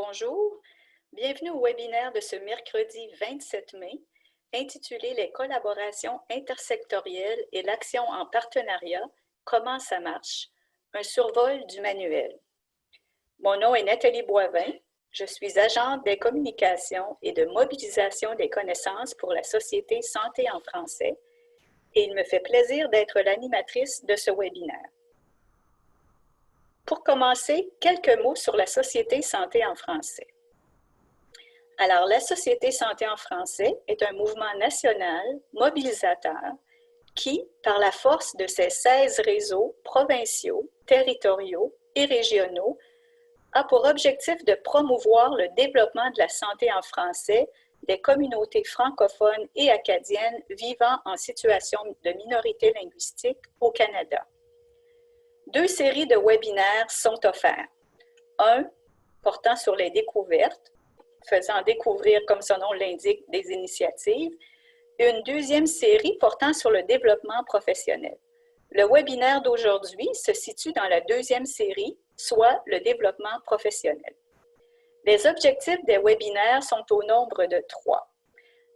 Bonjour, bienvenue au webinaire de ce mercredi 27 mai, intitulé « Les collaborations intersectorielles et l'action en partenariat, comment ça marche? Un survol du manuel ». Mon nom est Nathalie Boivin, je suis agente des communications et de mobilisation des connaissances pour la Société Santé en français et il me fait plaisir d'être l'animatrice de ce webinaire. Pour commencer, quelques mots sur la Société Santé en français. Alors, la Société Santé en français est un mouvement national mobilisateur qui, par la force de ses 16 réseaux provinciaux, territoriaux et régionaux, a pour objectif de promouvoir le développement de la santé en français des communautés francophones et acadiennes vivant en situation de minorité linguistique au Canada. 2 séries de webinaires sont offerts. Un portant sur les découvertes, faisant découvrir, comme son nom l'indique, des initiatives. Une deuxième série portant sur le développement professionnel. Le webinaire d'aujourd'hui se situe dans la deuxième série, soit le développement professionnel. Les objectifs des webinaires sont au nombre de 3.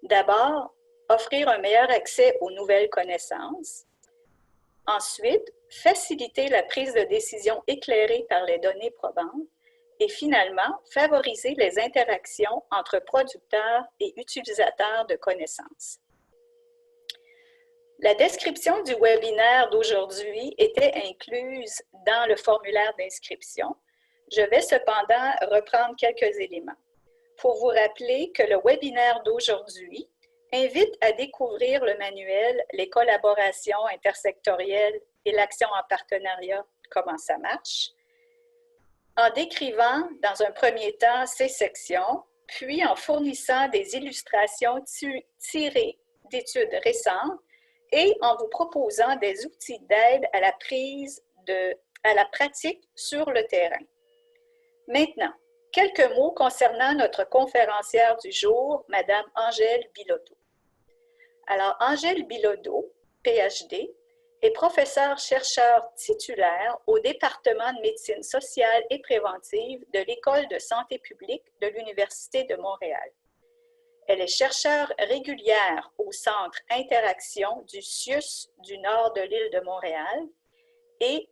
D'abord, offrir un meilleur accès aux nouvelles connaissances. Ensuite, faciliter la prise de décision éclairée par les données probantes. Et finalement, favoriser les interactions entre producteurs et utilisateurs de connaissances. La description du webinaire d'aujourd'hui était incluse dans le formulaire d'inscription. Je vais cependant reprendre quelques éléments pour vous rappeler que le webinaire d'aujourd'hui invite à découvrir le manuel « Les collaborations intersectorielles et l'action en partenariat, comment ça marche », en décrivant dans un premier temps ces sections, puis en fournissant des illustrations tirées d'études récentes et en vous proposant des outils d'aide à la pratique sur le terrain. Maintenant, quelques mots concernant notre conférencière du jour, Mme Angèle Bilodeau. Alors, Angèle Bilodeau, PhD, est professeure-chercheur titulaire au département de médecine sociale et préventive de l'École de santé publique de l'Université de Montréal. Elle est chercheure régulière au Centre Interaction du CIUS du nord de l'île de Montréal et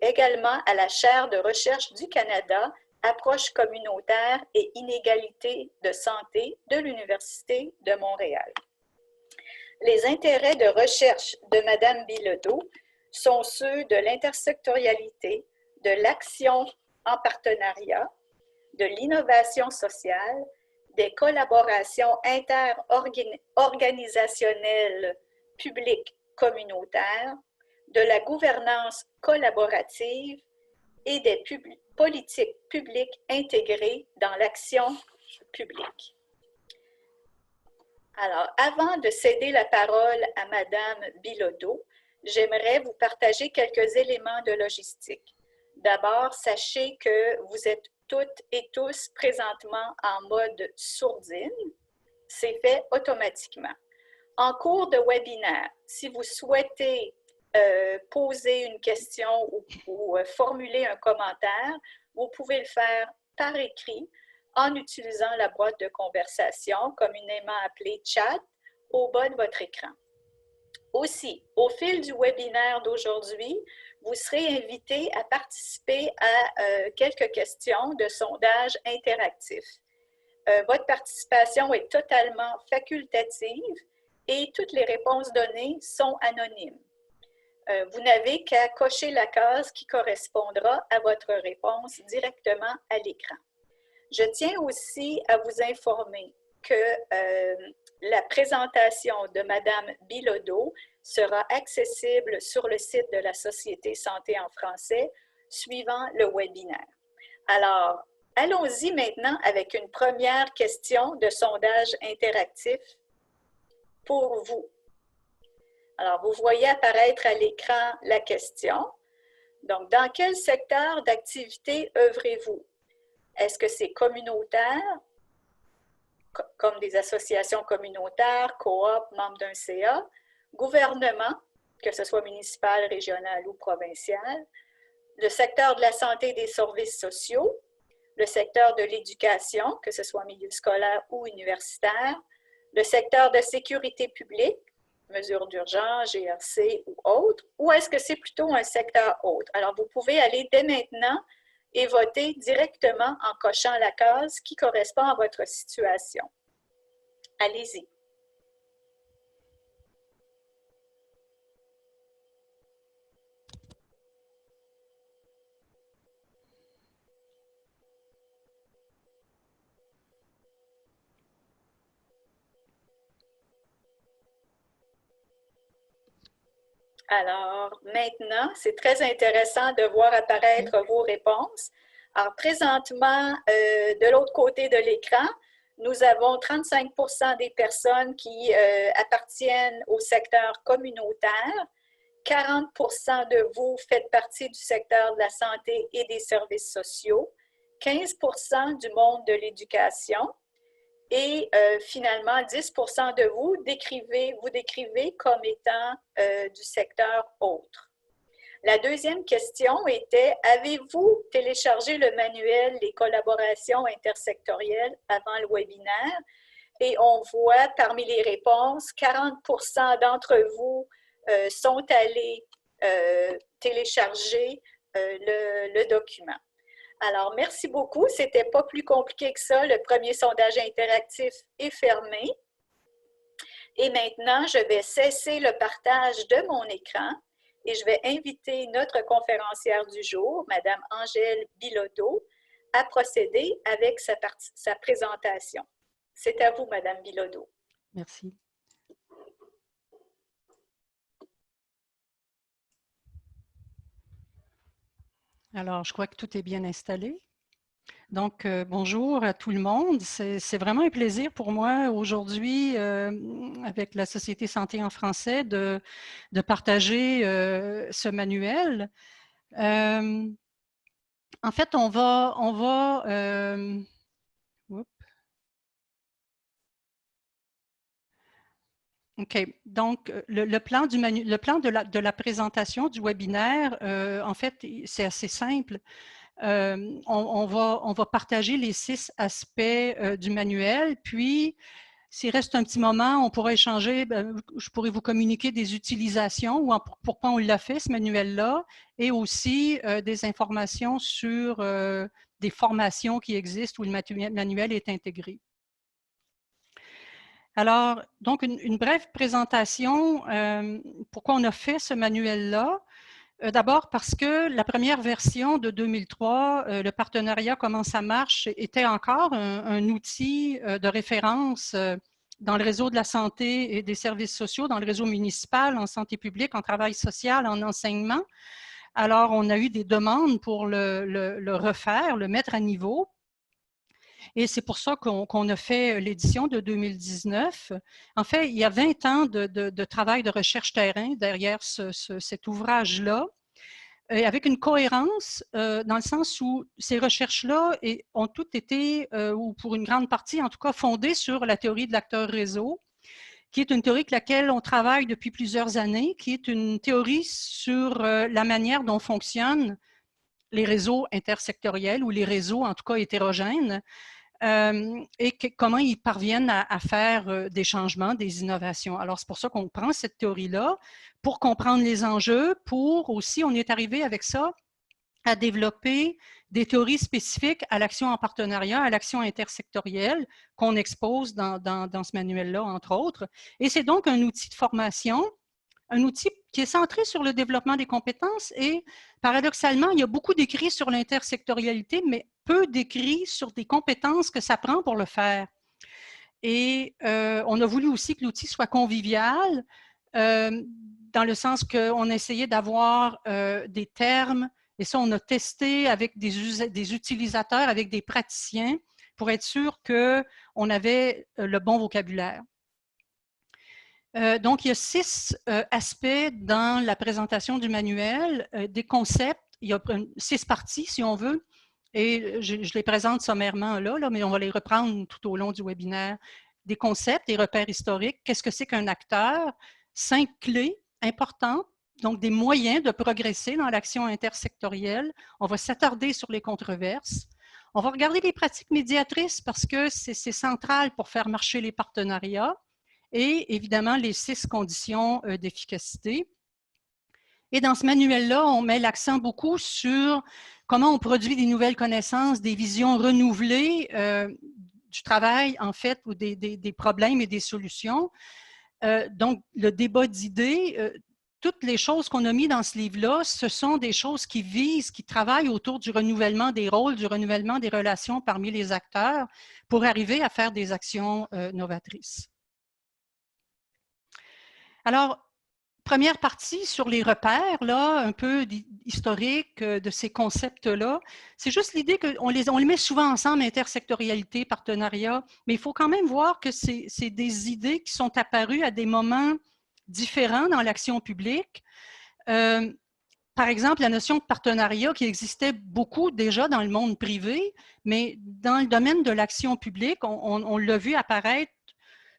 également à la chaire de recherche du Canada, approche communautaire et inégalité de santé de l'Université de Montréal. Les intérêts de recherche de Mme Bilodeau sont ceux de l'intersectorialité, de l'action en partenariat, de l'innovation sociale, des collaborations interorganisationnelles publiques communautaires, de la gouvernance collaborative et des politiques publiques intégrées dans l'action publique. Alors, avant de céder la parole à Mme Bilodeau, j'aimerais vous partager quelques éléments de logistique. D'abord, sachez que vous êtes toutes et tous présentement en mode sourdine. C'est fait automatiquement. En cours de webinaire, si vous souhaitez poser une question ou formuler un commentaire, vous pouvez le faire par écrit en utilisant la boîte de conversation, communément appelée chat, au bas de votre écran. Aussi, au fil du webinaire d'aujourd'hui, vous serez invité à participer à quelques questions de sondage interactif. Votre participation est totalement facultative et toutes les réponses données sont anonymes. Vous n'avez qu'à cocher la case qui correspondra à votre réponse directement à l'écran. Je tiens aussi à vous informer que la présentation de Mme Bilodeau sera accessible sur le site de la Société Santé en français suivant le webinaire. Alors, allons-y maintenant avec une première question de sondage interactif pour vous. Alors, vous voyez apparaître à l'écran la question. Donc, dans quel secteur d'activité œuvrez-vous? Est-ce que c'est communautaire, comme des associations communautaires, coop, membres d'un CA, gouvernement, que ce soit municipal, régional ou provincial, le secteur de la santé et des services sociaux, le secteur de l'éducation, que ce soit en milieu scolaire ou universitaire, le secteur de sécurité publique, mesures d'urgence, GRC ou autres, ou est-ce que c'est plutôt un secteur autre? Alors, vous pouvez aller dès maintenant et voter directement en cochant la case qui correspond à votre situation. Allez-y. Alors, maintenant, c'est très intéressant de voir apparaître vos réponses. Alors, présentement, de l'autre côté de l'écran, nous avons 35% des personnes qui appartiennent au secteur communautaire. 40% de vous faites partie du secteur de la santé et des services sociaux. 15% du monde de l'éducation. Et finalement, 10% de vous décrivez comme étant du secteur autre. La deuxième question était, avez-vous téléchargé le manuel Les collaborations intersectorielles avant le webinaire? Et on voit parmi les réponses, 40% d'entre vous sont allés télécharger le document. Alors, merci beaucoup. Ce n'était pas plus compliqué que ça. Le premier sondage interactif est fermé. Et maintenant, je vais cesser le partage de mon écran et je vais inviter notre conférencière du jour, Mme Angèle Bilodeau, à procéder avec sa présentation. C'est à vous, Mme Bilodeau. Merci. Alors, je crois que tout est bien installé. Donc, bonjour à tout le monde. C'est vraiment un plaisir pour moi aujourd'hui, avec la Société Santé en français, de partager ce manuel. En fait, on va OK. Donc, le plan de la présentation du webinaire, en fait, c'est assez simple. On va partager les 6 aspects du manuel, puis s'il reste un petit moment, on pourra échanger, je pourrais vous communiquer des utilisations ou pourquoi on l'a fait, ce manuel-là, et aussi des informations sur des formations qui existent où le manuel est intégré. Alors, donc, une brève présentation, pourquoi on a fait ce manuel-là. D'abord parce que la première version de 2003, le partenariat Comment ça marche, était encore un outil de référence dans le réseau de la santé et des services sociaux, dans le réseau municipal, en santé publique, en travail social, en enseignement. Alors, on a eu des demandes pour le refaire, le mettre à niveau. Et c'est pour ça qu'on a fait l'édition de 2019. En fait, il y a 20 ans de travail de recherche terrain derrière cet ouvrage-là, avec une cohérence dans le sens où ces recherches-là ont toutes été, ou pour une grande partie en tout cas, fondées sur la théorie de l'acteur réseau, qui est une théorie avec laquelle on travaille depuis plusieurs années, qui est une théorie sur la manière dont fonctionnent les réseaux intersectoriels ou les réseaux en tout cas hétérogènes, et comment ils parviennent à faire des changements, des innovations. Alors, c'est pour ça qu'on prend cette théorie-là, pour comprendre les enjeux, pour aussi, on est arrivé avec ça à développer des théories spécifiques à l'action en partenariat, à l'action intersectorielle, qu'on expose dans ce manuel-là, entre autres. Et c'est donc un outil de formation, un outil qui est centré sur le développement des compétences et, paradoxalement, il y a beaucoup d'écrits sur l'intersectorialité, mais peu d'écrits sur des compétences que ça prend pour le faire. Et on a voulu aussi que l'outil soit convivial, dans le sens qu'on essayait d'avoir des termes, et ça, on a testé avec des utilisateurs, avec des praticiens, pour être sûr qu'on avait le bon vocabulaire. Donc, il y a 6 aspects dans la présentation du manuel, des concepts. Il y a 6 parties, si on veut, et je les présente sommairement là, mais on va les reprendre tout au long du webinaire. Des concepts, des repères historiques. Qu'est-ce que c'est qu'un acteur? 5 clés importantes, donc des moyens de progresser dans l'action intersectorielle. On va s'attarder sur les controverses. On va regarder les pratiques médiatrices parce que c'est central pour faire marcher les partenariats et évidemment les 6 conditions d'efficacité. Et dans ce manuel-là, on met l'accent beaucoup sur comment on produit des nouvelles connaissances, des visions renouvelées du travail, en fait, ou des problèmes et des solutions. Donc, le débat d'idées, toutes les choses qu'on a mis dans ce livre-là, ce sont des choses qui visent, qui travaillent autour du renouvellement des rôles, du renouvellement des relations parmi les acteurs pour arriver à faire des actions novatrices. Alors, première partie sur les repères, là, un peu historique de ces concepts-là. C'est juste l'idée qu'on les met souvent ensemble, intersectorialité, partenariat, mais il faut quand même voir que c'est des idées qui sont apparues à des moments différents dans l'action publique. Par exemple, la notion de partenariat qui existait beaucoup déjà dans le monde privé, mais dans le domaine de l'action publique, on l'a vu apparaître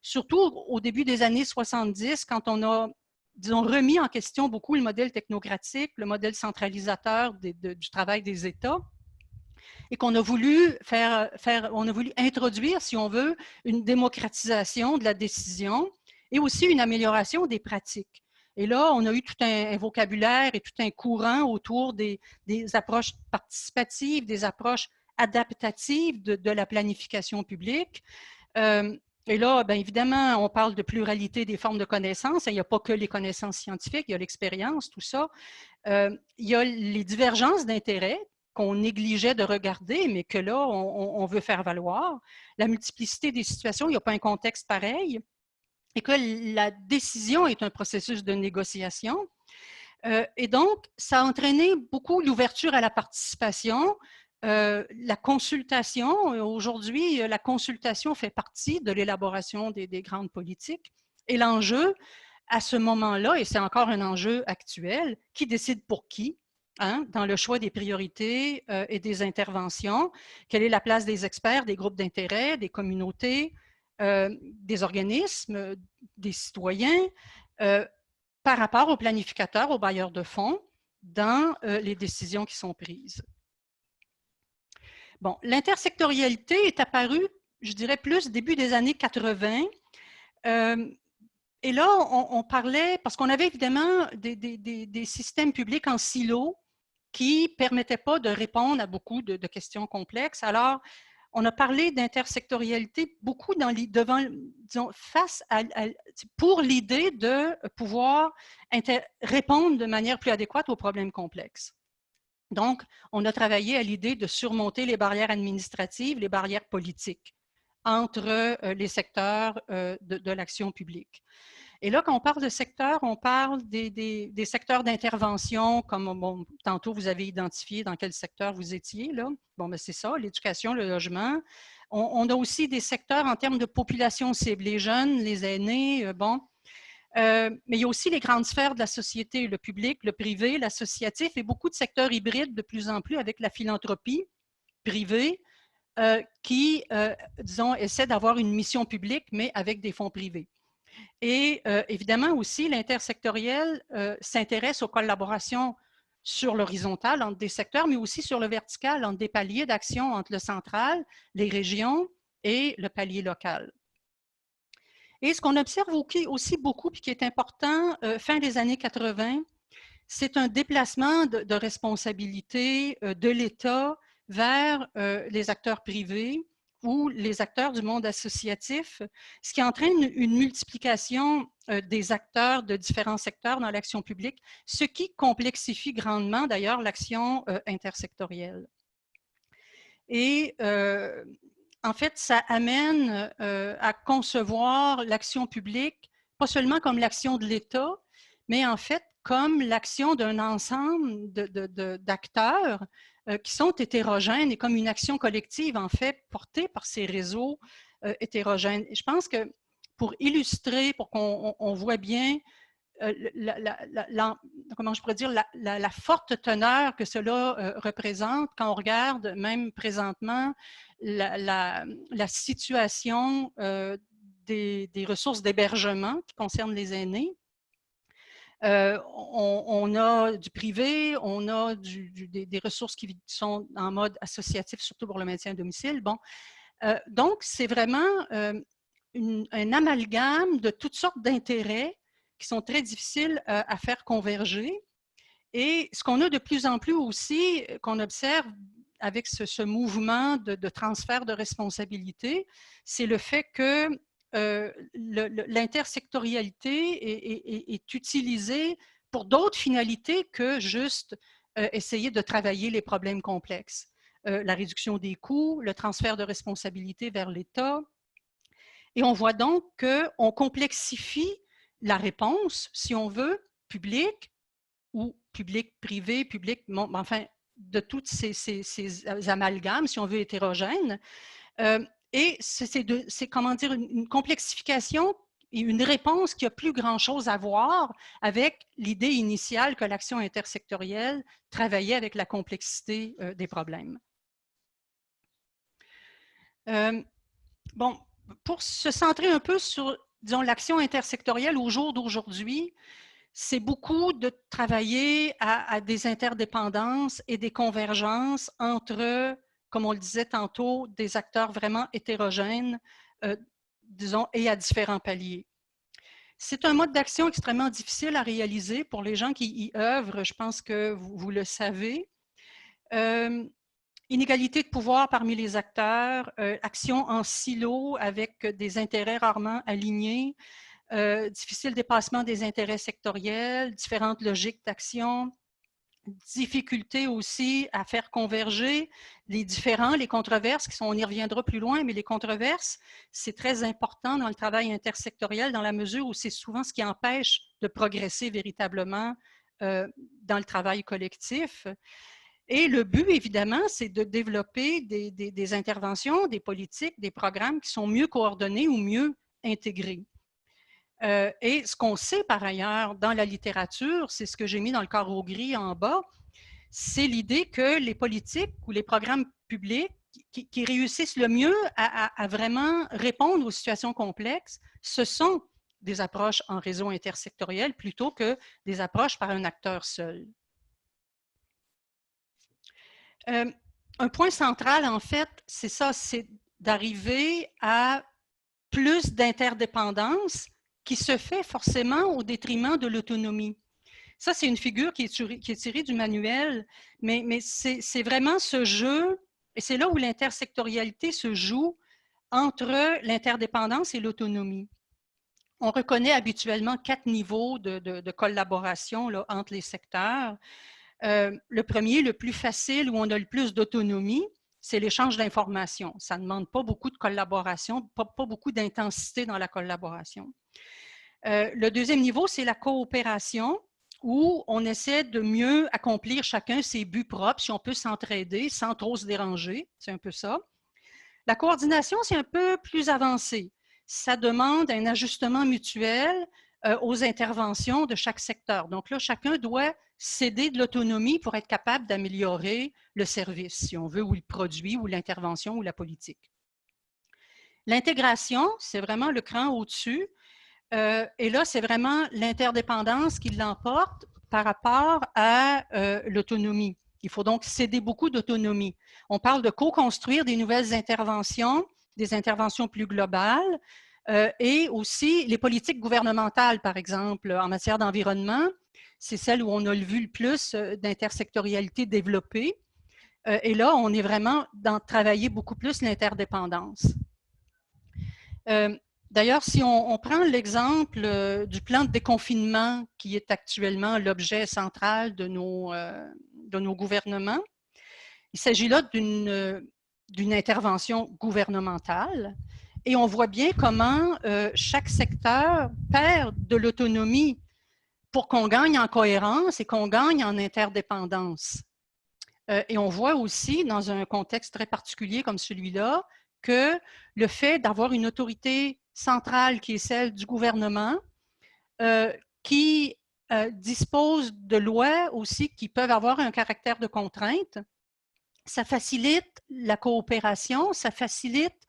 surtout au début des années 70, quand on a, disons, remis en question beaucoup le modèle technocratique, le modèle centralisateur du travail des États, et qu'on a voulu on a voulu introduire, si on veut, une démocratisation de la décision et aussi une amélioration des pratiques. Et là, on a eu tout un vocabulaire et tout un courant autour des approches participatives, des approches adaptatives de la planification publique. Et là, bien évidemment, on parle de pluralité des formes de connaissances. Il n'y a pas que les connaissances scientifiques, il y a l'expérience, tout ça. Il y a les divergences d'intérêts qu'on négligeait de regarder, mais que là, on veut faire valoir. La multiplicité des situations, il n'y a pas un contexte pareil. Et que la décision est un processus de négociation. Et donc, ça a entraîné beaucoup l'ouverture à la participation, la consultation. Aujourd'hui, la consultation fait partie de l'élaboration des grandes politiques. Et l'enjeu, à ce moment-là, et c'est encore un enjeu actuel, qui décide pour qui, hein, dans le choix des priorités et des interventions? Quelle est la place des experts, des groupes d'intérêt, des communautés, des organismes, des citoyens, par rapport aux planificateurs, aux bailleurs de fonds, dans les décisions qui sont prises. Bon, l'intersectorialité est apparue, je dirais, plus début des années 80. Et là, on parlait, parce qu'on avait évidemment des systèmes publics en silo qui ne permettaient pas de répondre à beaucoup de questions complexes. Alors, on a parlé d'intersectorialité beaucoup disons, pour l'idée de pouvoir répondre de manière plus adéquate aux problèmes complexes. Donc, on a travaillé à l'idée de surmonter les barrières administratives, les barrières politiques entre les secteurs de l'action publique. Et là, quand on parle de secteurs, on parle des secteurs d'intervention, comme bon, tantôt vous avez identifié dans quel secteur vous étiez. Là. Bon, ben c'est ça, l'éducation, le logement. On a aussi des secteurs en termes de population cible, les jeunes, les aînés, bon. Mais il y a aussi les grandes sphères de la société, le public, le privé, l'associatif et beaucoup de secteurs hybrides de plus en plus avec la philanthropie privée qui, disons, essaie d'avoir une mission publique, mais avec des fonds privés. Et évidemment aussi, l'intersectoriel s'intéresse aux collaborations sur l'horizontale entre des secteurs, mais aussi sur le vertical, entre des paliers d'action entre le central, les régions et le palier local. Et ce qu'on observe aussi beaucoup, puis qui est important, fin des années 80, c'est un déplacement de responsabilité de l'État vers les acteurs privés ou les acteurs du monde associatif, ce qui entraîne une multiplication des acteurs de différents secteurs dans l'action publique, ce qui complexifie grandement d'ailleurs l'action intersectorielle. Et en fait, ça amène à concevoir l'action publique, pas seulement comme l'action de l'État, mais en fait comme l'action d'un ensemble d'acteurs qui sont hétérogènes et comme une action collective, en fait, portée par ces réseaux hétérogènes. Et je pense que pour illustrer, pour qu'on voit bien comment je pourrais dire, la forte teneur que cela représente quand on regarde même présentement la situation des ressources d'hébergement qui concernent les aînés. On a du privé, on a des ressources qui sont en mode associatif, surtout pour le maintien à domicile. Bon, donc, c'est vraiment un amalgame de toutes sortes d'intérêts qui sont très difficiles à faire converger. Et ce qu'on a de plus en plus aussi, qu'on observe avec ce mouvement de transfert de responsabilité, c'est le fait que l'intersectorialité est utilisée pour d'autres finalités que juste essayer de travailler les problèmes complexes. La réduction des coûts, le transfert de responsabilité vers l'État. Et on voit donc qu'on complexifie la réponse, si on veut, publique ou public-privé, public, bon, enfin, de toutes ces amalgames, si on veut, hétérogènes. Et c'est comment dire, une complexification et une réponse qui n'a plus grand-chose à voir avec l'idée initiale que l'action intersectorielle travaillait avec la complexité des problèmes. Bon, pour se centrer un peu sur, disons, l'action intersectorielle au jour d'aujourd'hui, c'est beaucoup de travailler à des interdépendances et des convergences entre, comme on le disait tantôt, des acteurs vraiment hétérogènes, disons, et à différents paliers. C'est un mode d'action extrêmement difficile à réaliser pour les gens qui y œuvrent, je pense que vous le savez. Inégalité de pouvoir parmi les acteurs, action en silo avec des intérêts rarement alignés, difficile dépassement des intérêts sectoriels, différentes logiques d'action, difficulté aussi à faire converger les différents, les controverses, on y reviendra plus loin, mais les controverses, c'est très important dans le travail intersectoriel dans la mesure où c'est souvent ce qui empêche de progresser véritablement dans le travail collectif. Et le but, évidemment, c'est de développer des interventions, des politiques, des programmes qui sont mieux coordonnés ou mieux intégrés. Et ce qu'on sait par ailleurs dans la littérature, c'est ce que j'ai mis dans le carreau gris en bas, c'est l'idée que les politiques ou les programmes publics qui réussissent le mieux à vraiment répondre aux situations complexes, ce sont des approches en réseau intersectoriel plutôt que des approches par un acteur seul. Un point central, en fait, c'est ça, c'est d'arriver à plus d'interdépendance qui se fait forcément au détriment de l'autonomie. Ça, c'est une figure qui est tirée du manuel, mais c'est vraiment ce jeu, et c'est là où l'intersectorialité se joue entre l'interdépendance et l'autonomie. On reconnaît habituellement 4 niveaux de collaboration là, entre les secteurs. Le premier, le plus facile, où on a le plus d'autonomie, c'est l'échange d'informations. Ça ne demande pas beaucoup de collaboration, pas beaucoup d'intensité dans la collaboration. Le deuxième niveau, c'est la coopération, où on essaie de mieux accomplir chacun ses buts propres, si on peut s'entraider sans trop se déranger. C'est un peu ça. La coordination, c'est un peu plus avancé. Ça demande un ajustement mutuel aux interventions de chaque secteur. Donc là, chacun doit céder de l'autonomie pour être capable d'améliorer le service, si on veut, ou le produit, ou l'intervention, ou la politique. L'intégration, c'est vraiment le cran au-dessus. Et là, c'est vraiment l'interdépendance qui l'emporte par rapport à l'autonomie. Il faut donc céder beaucoup d'autonomie. On parle de co-construire des nouvelles interventions, des interventions plus globales, et aussi les politiques gouvernementales, par exemple, en matière d'environnement, c'est celle où on a vu le plus d'intersectorialité développée. Et là, on est vraiment dans travailler beaucoup plus l'interdépendance. D'ailleurs, si on prend l'exemple du plan de déconfinement qui est actuellement l'objet central de nos gouvernements, il s'agit là d'une intervention gouvernementale et on voit bien comment chaque secteur perd de l'autonomie pour qu'on gagne en cohérence et qu'on gagne en interdépendance. Et on voit aussi, dans un contexte très particulier comme celui-là, que le fait d'avoir une autorité centrale qui est celle du gouvernement, qui dispose de lois aussi qui peuvent avoir un caractère de contrainte, ça facilite la coopération, ça facilite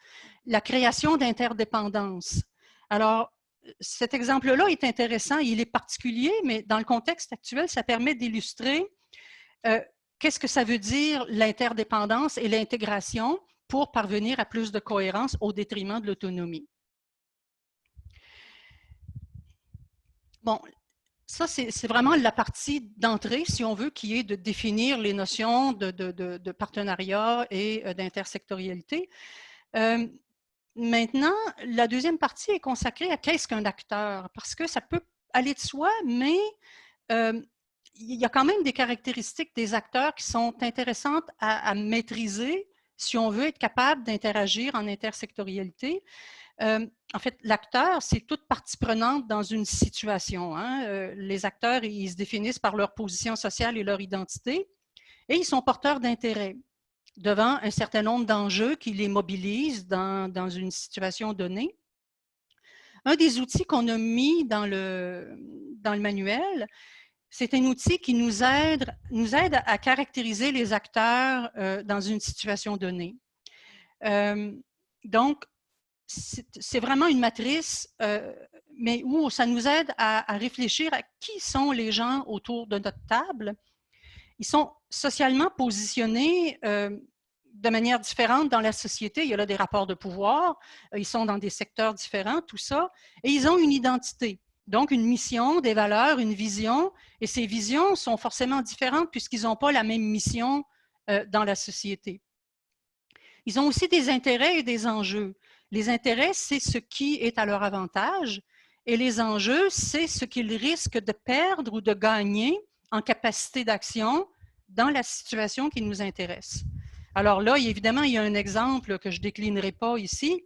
la création d'interdépendances. Alors, cet exemple-là est intéressant, il est particulier, mais dans le contexte actuel, ça permet d'illustrer qu'est-ce que ça veut dire l'interdépendance et l'intégration pour parvenir à plus de cohérence au détriment de l'autonomie. Bon, ça, c'est vraiment la partie d'entrée, si on veut, qui est de définir les notions de partenariat et d'intersectorialité. Maintenant, la deuxième partie est consacrée à qu'est-ce qu'un acteur, parce que ça peut aller de soi, mais il y a quand même des caractéristiques des acteurs qui sont intéressantes à maîtriser si on veut être capable d'interagir en intersectorialité. En fait, l'acteur, c'est toute partie prenante dans une situation. Hein. Les acteurs, ils se définissent par leur position sociale et leur identité, et ils sont porteurs d'intérêt devant un certain nombre d'enjeux qui les mobilisent dans une situation donnée. Un des outils qu'on a mis dans le manuel, c'est un outil qui nous aide à caractériser les acteurs dans une situation donnée. Donc, c'est vraiment une matrice, mais où ça nous aide à réfléchir à qui sont les gens autour de notre table. Ils sont socialement positionnés de manière différente dans la société. Il y a là des rapports de pouvoir, ils sont dans des secteurs différents, tout ça, et ils ont une identité. Donc, une mission, des valeurs, une vision, et ces visions sont forcément différentes puisqu'ils n'ont pas la même mission dans la société. Ils ont aussi des intérêts et des enjeux. Les intérêts, c'est ce qui est à leur avantage, et les enjeux, c'est ce qu'ils risquent de perdre ou de gagner en capacité d'action dans la situation qui nous intéresse. Alors là, évidemment, il y a un exemple que je ne déclinerai pas ici,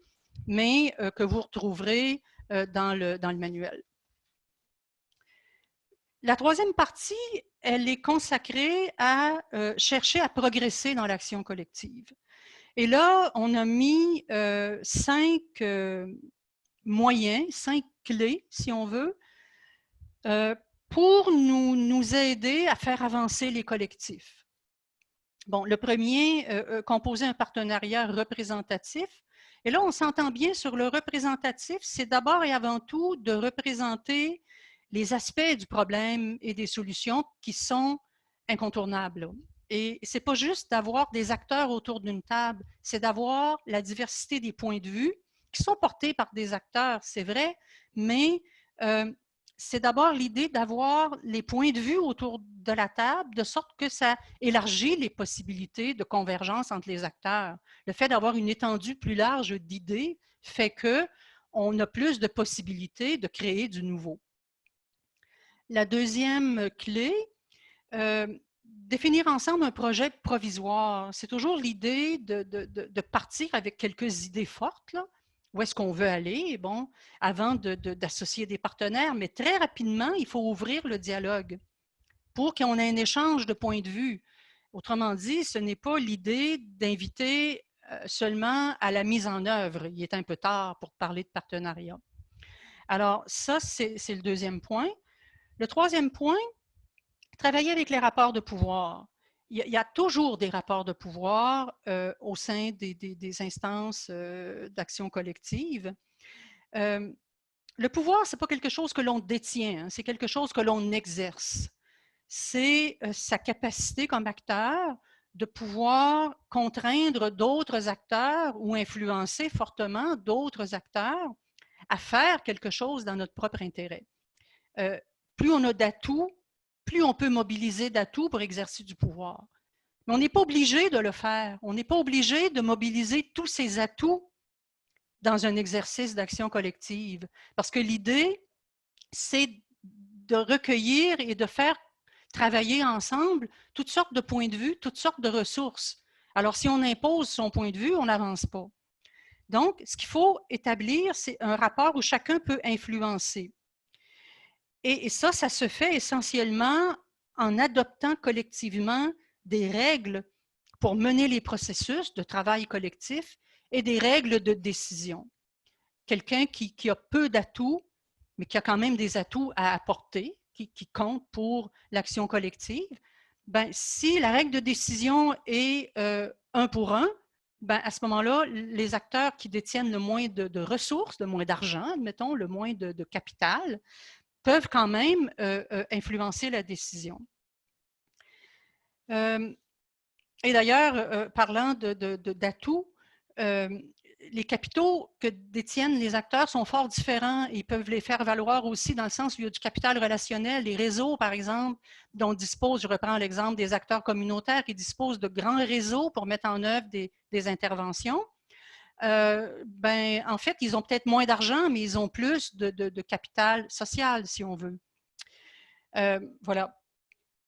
mais que vous retrouverez dans le manuel. La troisième partie, elle est consacrée à chercher à progresser dans l'action collective. Et là, on a mis 5 moyens, 5 clés, si on veut, pour nous aider à faire avancer les collectifs. Bon, le premier, composer un partenariat représentatif. Et là, on s'entend bien sur le représentatif, c'est d'abord et avant tout de représenter les aspects du problème et des solutions qui sont incontournables. Et ce n'est pas juste d'avoir des acteurs autour d'une table, c'est d'avoir la diversité des points de vue qui sont portés par des acteurs, c'est vrai, mais c'est d'abord l'idée d'avoir les points de vue autour de la table, de sorte que ça élargit les possibilités de convergence entre les acteurs. Le fait d'avoir une étendue plus large d'idées fait qu'on a plus de possibilités de créer du nouveau. La deuxième clé, définir ensemble un projet provisoire. C'est toujours l'idée de partir avec quelques idées fortes, là. Où est-ce qu'on veut aller, bon, avant d'associer des partenaires, mais très rapidement, il faut ouvrir le dialogue pour qu'on ait un échange de points de vue. Autrement dit, ce n'est pas l'idée d'inviter seulement à la mise en œuvre. Il est un peu tard pour parler de partenariat. Alors, ça, c'est le deuxième point. Le troisième point, travailler avec les rapports de pouvoir. Il y a toujours des rapports de pouvoir au sein des instances d'action collective. Le pouvoir, ce n'est pas quelque chose que l'on détient, hein, c'est quelque chose que l'on exerce. C'est sa capacité comme acteur de pouvoir contraindre d'autres acteurs ou influencer fortement d'autres acteurs à faire quelque chose dans notre propre intérêt. Plus on a d'atouts, plus on peut mobiliser d'atouts pour exercer du pouvoir. Mais on n'est pas obligé de le faire. On n'est pas obligé de mobiliser tous ces atouts dans un exercice d'action collective. Parce que l'idée, c'est de recueillir et de faire travailler ensemble toutes sortes de points de vue, toutes sortes de ressources. Alors, si on impose son point de vue, on n'avance pas. Donc, ce qu'il faut établir, c'est un rapport où chacun peut influencer. Et ça se fait essentiellement en adoptant collectivement des règles pour mener les processus de travail collectif et des règles de décision. Quelqu'un qui a peu d'atouts, mais qui a quand même des atouts à apporter, qui comptent pour l'action collective, ben, si la règle de décision est 1 pour 1, ben, à ce moment-là, les acteurs qui détiennent le moins de ressources, le moins d'argent, admettons, le moins de capital, peuvent quand même influencer la décision. Et d'ailleurs, parlant d'atouts, les capitaux que détiennent les acteurs sont fort différents. Ils peuvent les faire valoir aussi dans le sens où il y a du capital relationnel. Les réseaux, par exemple, dont disposent, je reprends l'exemple des acteurs communautaires qui disposent de grands réseaux pour mettre en œuvre des interventions. Ben, en fait, ils ont peut-être moins d'argent, mais ils ont plus de capital social, si on veut. Voilà.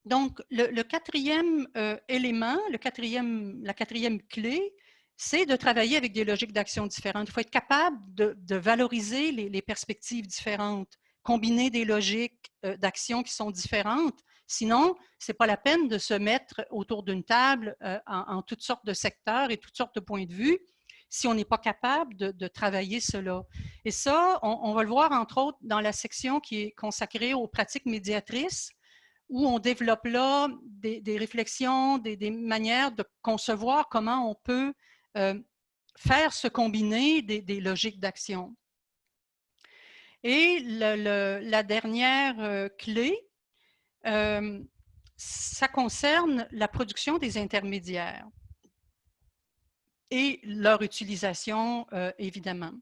Donc, le quatrième élément, la quatrième clé, c'est de travailler avec des logiques d'action différentes. Il faut être capable de valoriser les perspectives différentes, combiner des logiques d'action qui sont différentes. Sinon, ce n'est pas la peine de se mettre autour d'une table en toutes sortes de secteurs et toutes sortes de points de vue si on n'est pas capable de travailler cela. Et ça, on va le voir entre autres dans la section qui est consacrée aux pratiques médiatrices, où on développe là des réflexions, des manières de concevoir comment on peut faire se combiner des logiques d'action. Et la dernière clé, ça concerne la production des intermédiaires et leur utilisation, évidemment.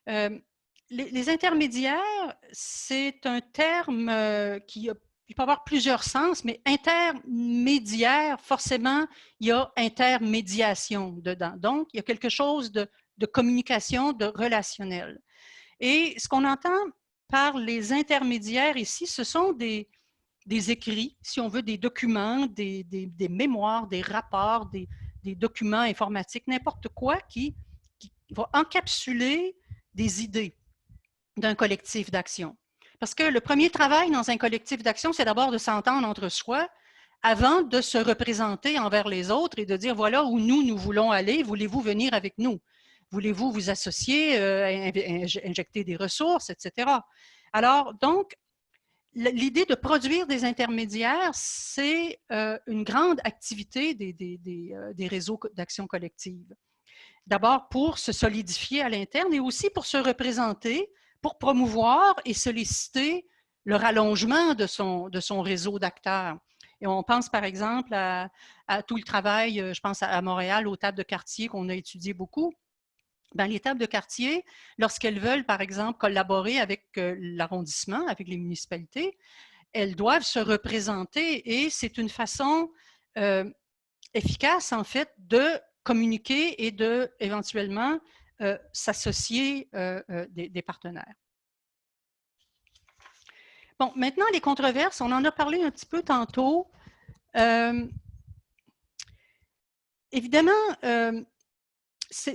Les intermédiaires, c'est un terme qui il peut avoir plusieurs sens, mais intermédiaire, forcément, il y a intermédiation dedans. Donc, il y a quelque chose de communication, de relationnel. Et ce qu'on entend par les intermédiaires ici, ce sont des écrits, si on veut, des documents, des mémoires, des rapports, des documents informatiques, n'importe quoi qui va encapsuler des idées d'un collectif d'action. Parce que le premier travail dans un collectif d'action, c'est d'abord de s'entendre entre soi avant de se représenter envers les autres et de dire voilà où nous voulons aller, voulez-vous venir avec nous? Voulez-vous vous associer, injecter des ressources, etc. Alors, donc, l'idée de produire des intermédiaires, c'est une grande activité des réseaux d'action collective. D'abord pour se solidifier à l'interne et aussi pour se représenter, pour promouvoir et solliciter le rallongement de son réseau d'acteurs. Et on pense par exemple à tout le travail, je pense à Montréal, aux tables de quartier qu'on a étudié beaucoup. Dans les tables de quartier, lorsqu'elles veulent, par exemple, collaborer avec l'arrondissement, avec les municipalités, elles doivent se représenter et c'est une façon efficace, en fait, de communiquer et de, éventuellement, s'associer des partenaires. Bon, maintenant, les controverses, on en a parlé un petit peu tantôt. Évidemment,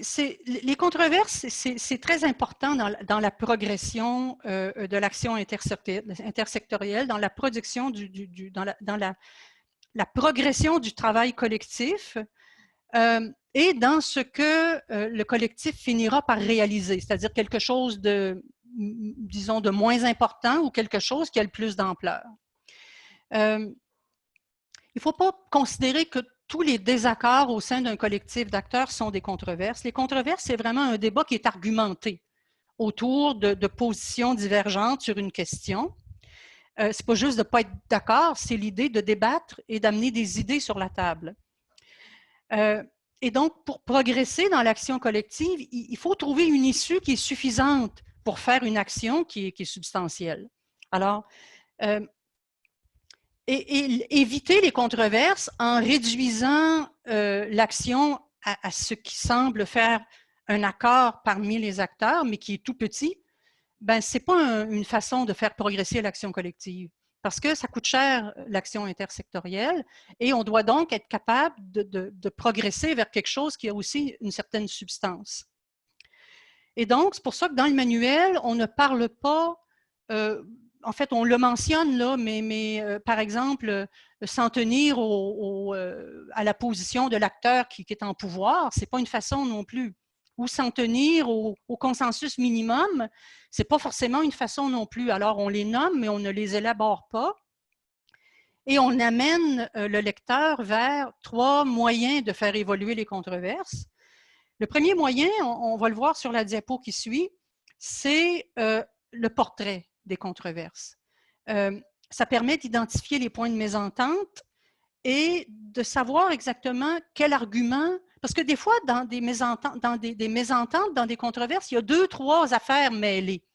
les controverses, c'est très important dans la progression de l'action intersectorielle, dans la production, dans la progression du travail collectif et dans ce que le collectif finira par réaliser, c'est-à-dire quelque chose de, disons, de moins important ou quelque chose qui a le plus d'ampleur. Il ne faut pas considérer que tous les désaccords au sein d'un collectif d'acteurs sont des controverses. Les controverses, c'est vraiment un débat qui est argumenté autour de positions divergentes sur une question. Ce n'est pas juste de ne pas être d'accord, c'est l'idée de débattre et d'amener des idées sur la table. Et donc, pour progresser dans l'action collective, il faut trouver une issue qui est suffisante pour faire une action qui est substantielle. Alors, et éviter les controverses en réduisant l'action à ce qui semble faire un accord parmi les acteurs, mais qui est tout petit, ben, ce n'est pas une façon de faire progresser l'action collective. Parce que ça coûte cher, l'action intersectorielle, et on doit donc être capable de progresser vers quelque chose qui a aussi une certaine substance. Et donc, c'est pour ça que dans le manuel, on ne parle pas, en fait, on le mentionne là, mais par exemple, s'en tenir à la position de l'acteur qui est en pouvoir, ce n'est pas une façon non plus. Ou s'en tenir au consensus minimum, ce n'est pas forcément une façon non plus. Alors, on les nomme, mais on ne les élabore pas. Et on amène le lecteur vers 3 moyens de faire évoluer les controverses. Le premier moyen, on va le voir sur la diapo qui suit, c'est le portrait des controverses. Ça permet d'identifier les points de mésentente et de savoir exactement quel argument, parce que des fois, dans des mésententes, dans des controverses, il y a 2, 3 affaires mêlées.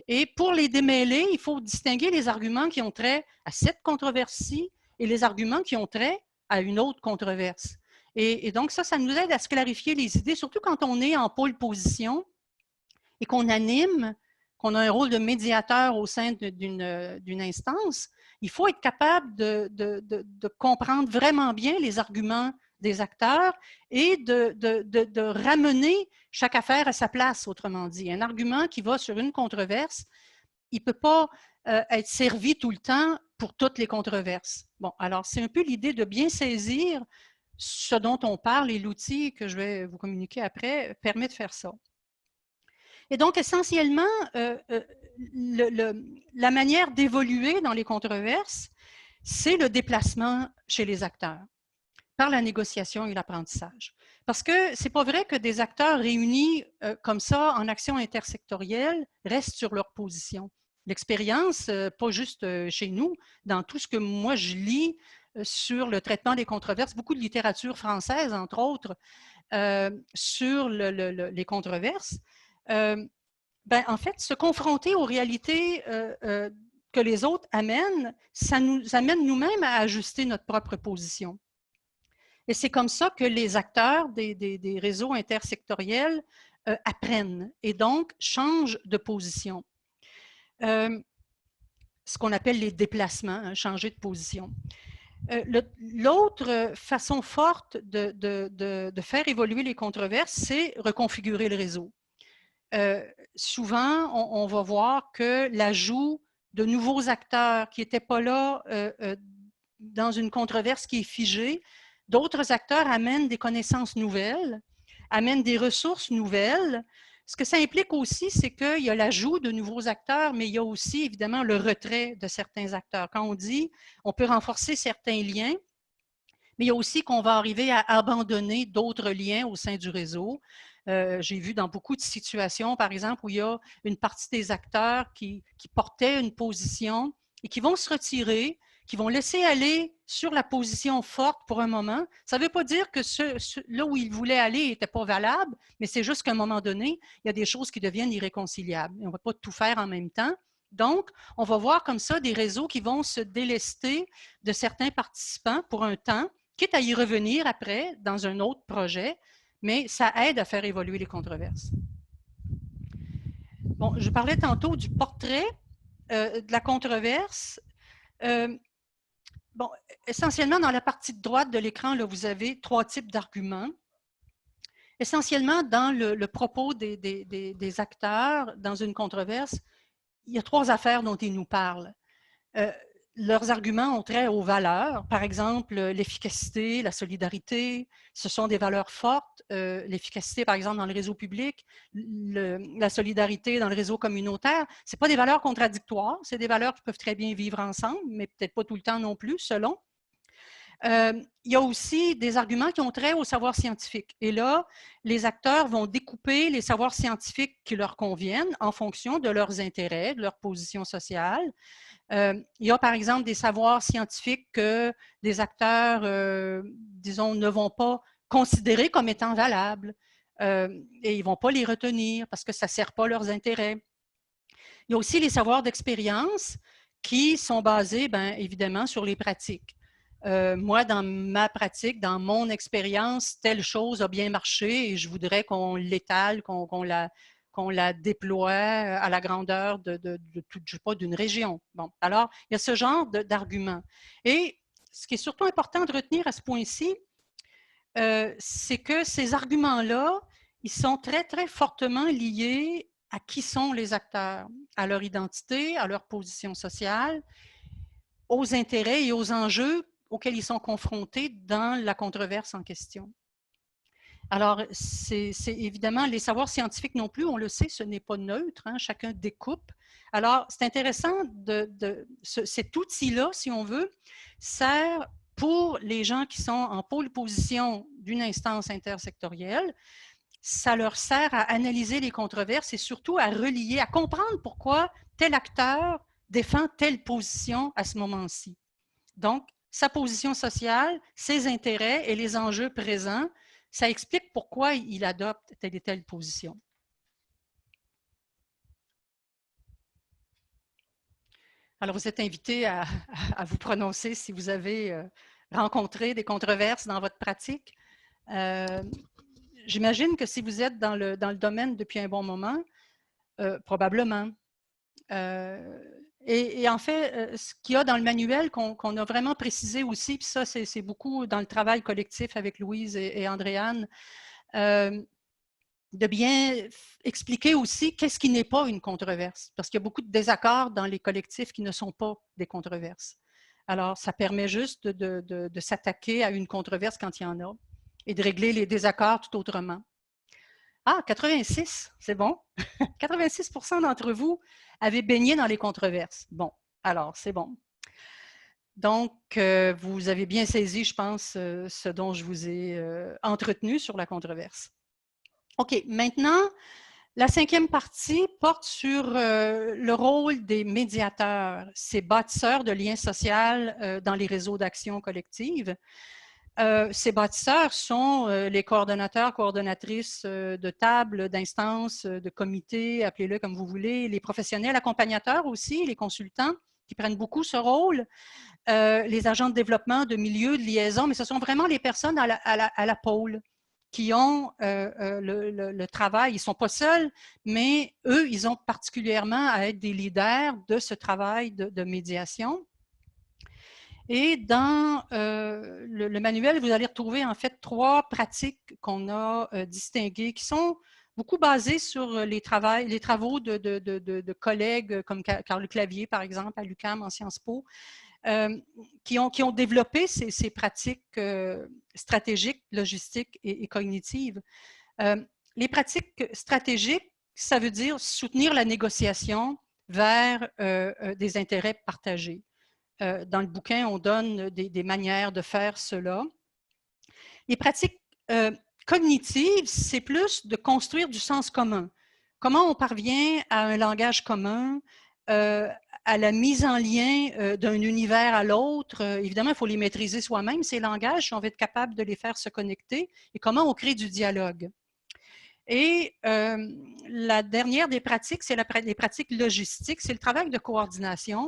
Et pour les démêler, il faut distinguer les arguments qui ont trait à cette controverse-ci et les arguments qui ont trait à une autre controverse. Et donc, ça nous aide à se clarifier les idées, surtout quand on est en pôle position et qu'on anime, qu'on a un rôle de médiateur au sein d'une instance. Il faut être capable de comprendre vraiment bien les arguments des acteurs et de ramener chaque affaire à sa place, autrement dit. Un argument qui va sur une controverse, il ne peut pas être servi tout le temps pour toutes les controverses. Bon, alors c'est un peu l'idée de bien saisir ce dont on parle et l'outil que je vais vous communiquer après permet de faire ça. Et donc, essentiellement, la manière d'évoluer dans les controverses, c'est le déplacement chez les acteurs par la négociation et l'apprentissage. Parce que c'est pas vrai que des acteurs réunis comme ça en action intersectorielle restent sur leur position. L'expérience, pas juste chez nous, dans tout ce que moi je lis sur le traitement des controverses, beaucoup de littérature française, entre autres, sur les controverses, en fait, se confronter aux réalités que les autres amènent, ça nous amène nous-mêmes à ajuster notre propre position. Et c'est comme ça que les acteurs des réseaux intersectoriels apprennent et donc changent de position. Ce qu'on appelle les déplacements, hein, changer de position. L'autre façon forte de faire évoluer les controverses, c'est reconfigurer le réseau. Souvent, on va voir que l'ajout de nouveaux acteurs qui n'étaient pas là dans une controverse qui est figée, d'autres acteurs amènent des connaissances nouvelles, amènent des ressources nouvelles. Ce que ça implique aussi, c'est qu'il y a l'ajout de nouveaux acteurs, mais il y a aussi évidemment le retrait de certains acteurs. Quand on dit on peut renforcer certains liens, mais il y a aussi qu'on va arriver à abandonner d'autres liens au sein du réseau. J'ai vu dans beaucoup de situations, par exemple, où il y a une partie des acteurs qui portaient une position et qui vont se retirer, qui vont laisser aller sur la position forte pour un moment. Ça ne veut pas dire que là où ils voulaient aller n'était pas valable, mais c'est juste qu'à un moment donné, il y a des choses qui deviennent irréconciliables. Et on ne va pas tout faire en même temps. Donc, on va voir comme ça des réseaux qui vont se délester de certains participants pour un temps, quitte à y revenir après dans un autre projet, mais ça aide à faire évoluer les controverses. Bon, je parlais tantôt du portrait de la controverse. Bon, essentiellement, dans la partie de droite de l'écran, vous avez 3 types d'arguments. Essentiellement, dans le propos des acteurs dans une controverse, il y a 3 affaires dont ils nous parlent. Leurs arguments ont trait aux valeurs, par exemple l'efficacité, la solidarité, ce sont des valeurs fortes, l'efficacité par exemple dans le réseau public, la solidarité dans le réseau communautaire, ce n'est pas des valeurs contradictoires, c'est des valeurs qui peuvent très bien vivre ensemble, mais peut-être pas tout le temps non plus, selon. Il y a aussi des arguments qui ont trait au savoir scientifique. Et là, les acteurs vont découper les savoirs scientifiques qui leur conviennent en fonction de leurs intérêts, de leur position sociale. Il y a par exemple des savoirs scientifiques que des acteurs, disons, ne vont pas considérer comme étant valables et ils ne vont pas les retenir parce que ça ne sert pas leurs intérêts. Il y a aussi les savoirs d'expérience qui sont basés, évidemment, sur les pratiques. Moi, dans ma pratique, dans mon expérience, telle chose a bien marché et je voudrais qu'on l'étale, qu'on la déploie à la grandeur d'une région. Bon, alors, il y a ce genre d'arguments. Et ce qui est surtout important de retenir à ce point-ci, c'est que ces arguments-là, ils sont très, très fortement liés à qui sont les acteurs, à leur identité, à leur position sociale, aux intérêts et aux enjeux auxquels ils sont confrontés dans la controverse en question. Alors, c'est évidemment, les savoirs scientifiques non plus, on le sait, ce n'est pas neutre, hein, chacun découpe. Alors, c'est intéressant, cet outil-là, si on veut, sert pour les gens qui sont en pôle position d'une instance intersectorielle ça leur sert à analyser les controverses et surtout à relier, à comprendre pourquoi tel acteur défend telle position à ce moment-ci. Donc, sa position sociale, ses intérêts et les enjeux présents, ça explique pourquoi il adopte telle et telle position. Alors, vous êtes invité à vous prononcer si vous avez rencontré des controverses dans votre pratique. J'imagine que si vous êtes dans le domaine depuis un bon moment, probablement. Et en fait, ce qu'il y a dans le manuel qu'on a vraiment précisé aussi, puis ça, c'est beaucoup dans le travail collectif avec Louise et Andréane, de bien expliquer aussi qu'est-ce qui n'est pas une controverse, parce qu'il y a beaucoup de désaccords dans les collectifs qui ne sont pas des controverses. Alors, ça permet juste de s'attaquer à une controverse quand il y en a et de régler les désaccords tout autrement. Ah, 86, c'est bon. 86% d'entre vous avaient baigné dans les controverses. Bon, alors, c'est bon. Donc, vous avez bien saisi, je pense, ce dont je vous ai entretenu sur la controverse. OK, maintenant, la 5e partie porte sur le rôle des médiateurs, ces bâtisseurs de liens sociaux dans les réseaux d'action collective. Ces bâtisseurs sont les coordonnateurs, coordonnatrices de tables, d'instances, de comités, appelez-le comme vous voulez, les professionnels accompagnateurs aussi, les consultants qui prennent beaucoup ce rôle, les agents de développement, de milieu, de liaison, mais ce sont vraiment les personnes à la pôle qui ont le travail. Ils ne sont pas seuls, mais eux, ils ont particulièrement à être des leaders de ce travail de médiation. Et dans le manuel, vous allez retrouver en fait 3 pratiques qu'on a distinguées, qui sont beaucoup basées sur les travaux de collègues comme Carl Clavier, par exemple, à l'UQAM en Sciences Po, qui ont développé ces pratiques stratégiques, logistiques et cognitives. Les pratiques stratégiques, ça veut dire soutenir la négociation vers des intérêts partagés. Dans le bouquin, on donne des manières de faire cela. Les pratiques cognitives, c'est plus de construire du sens commun. Comment on parvient à un langage commun, à la mise en lien d'un univers à l'autre. Évidemment, il faut les maîtriser soi-même, ces langages, si on veut être capable de les faire se connecter, et comment on crée du dialogue. Et la dernière des pratiques, c'est les pratiques logistiques, c'est le travail de coordination.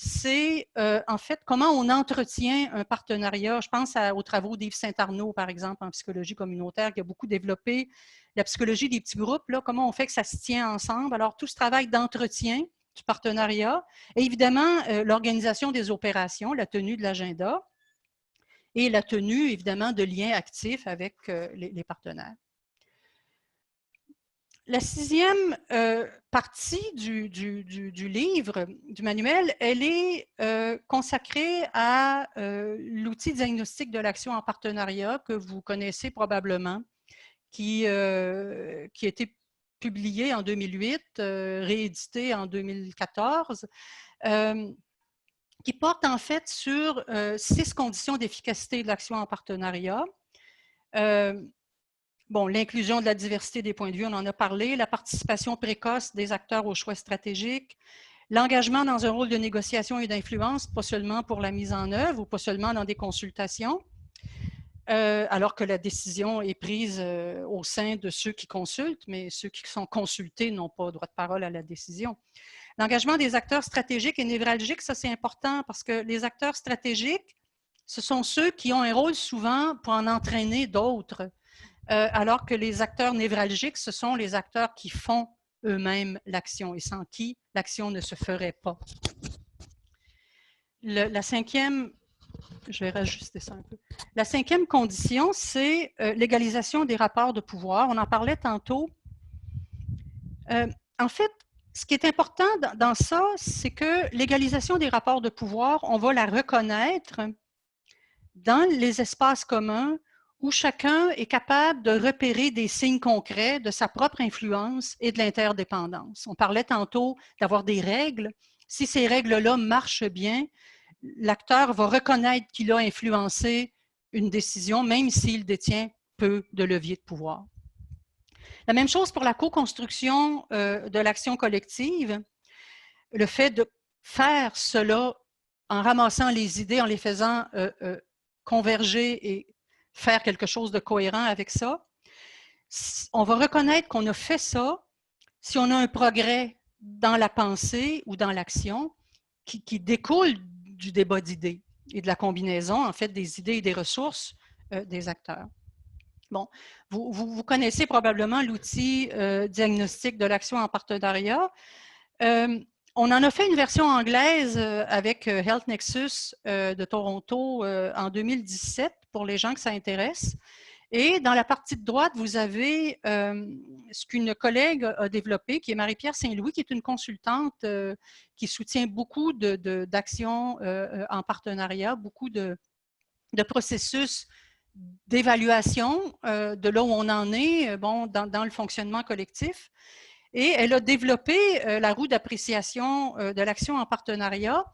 C'est en fait comment on entretient un partenariat. Je pense aux travaux d'Yves Saint-Arnaud, par exemple, en psychologie communautaire, qui a beaucoup développé la psychologie des petits groupes, là, comment on fait que ça se tient ensemble. Alors, tout ce travail d'entretien du partenariat et évidemment l'organisation des opérations, la tenue de l'agenda et la tenue, évidemment, de liens actifs avec les partenaires. La 6e partie du livre, du manuel, elle est consacrée à l'outil diagnostic de l'action en partenariat que vous connaissez probablement, qui a été publié en 2008, réédité en 2014, qui porte en fait sur 6 conditions d'efficacité de l'action en partenariat. Bon, l'inclusion de la diversité des points de vue, on en a parlé, la participation précoce des acteurs aux choix stratégiques, l'engagement dans un rôle de négociation et d'influence, pas seulement pour la mise en œuvre ou pas seulement dans des consultations, alors que la décision est prise au sein de ceux qui consultent, mais ceux qui sont consultés n'ont pas droit de parole à la décision. L'engagement des acteurs stratégiques et névralgiques, ça c'est important parce que les acteurs stratégiques, ce sont ceux qui ont un rôle souvent pour en entraîner d'autres. Alors que les acteurs névralgiques, ce sont les acteurs qui font eux-mêmes l'action et sans qui l'action ne se ferait pas. La 5e, je vais rajuster ça un peu. La 5e condition, c'est l'égalisation des rapports de pouvoir. On en parlait tantôt. En fait, ce qui est important dans ça, c'est que l'égalisation des rapports de pouvoir, on va la reconnaître dans les espaces communs où chacun est capable de repérer des signes concrets de sa propre influence et de l'interdépendance. On parlait tantôt d'avoir des règles. Si ces règles-là marchent bien, l'acteur va reconnaître qu'il a influencé une décision, même s'il détient peu de levier de pouvoir. La même chose pour la co-construction de l'action collective. Le fait de faire cela en ramassant les idées, en les faisant converger et faire quelque chose de cohérent avec ça. On va reconnaître qu'on a fait ça si on a un progrès dans la pensée ou dans l'action qui découle du débat d'idées et de la combinaison, en fait, des idées et des ressources des acteurs. Bon, vous connaissez probablement l'outil diagnostic de l'action en partenariat. On en a fait une version anglaise avec Health Nexus de Toronto en 2017 pour les gens que ça intéresse. Et dans la partie de droite, vous avez ce qu'une collègue a développé, qui est Marie-Pierre Saint-Louis, qui est une consultante qui soutient beaucoup d'actions en partenariat, beaucoup de processus d'évaluation de là où on en est bon, dans le fonctionnement collectif. Et elle a développé la roue d'appréciation de l'action en partenariat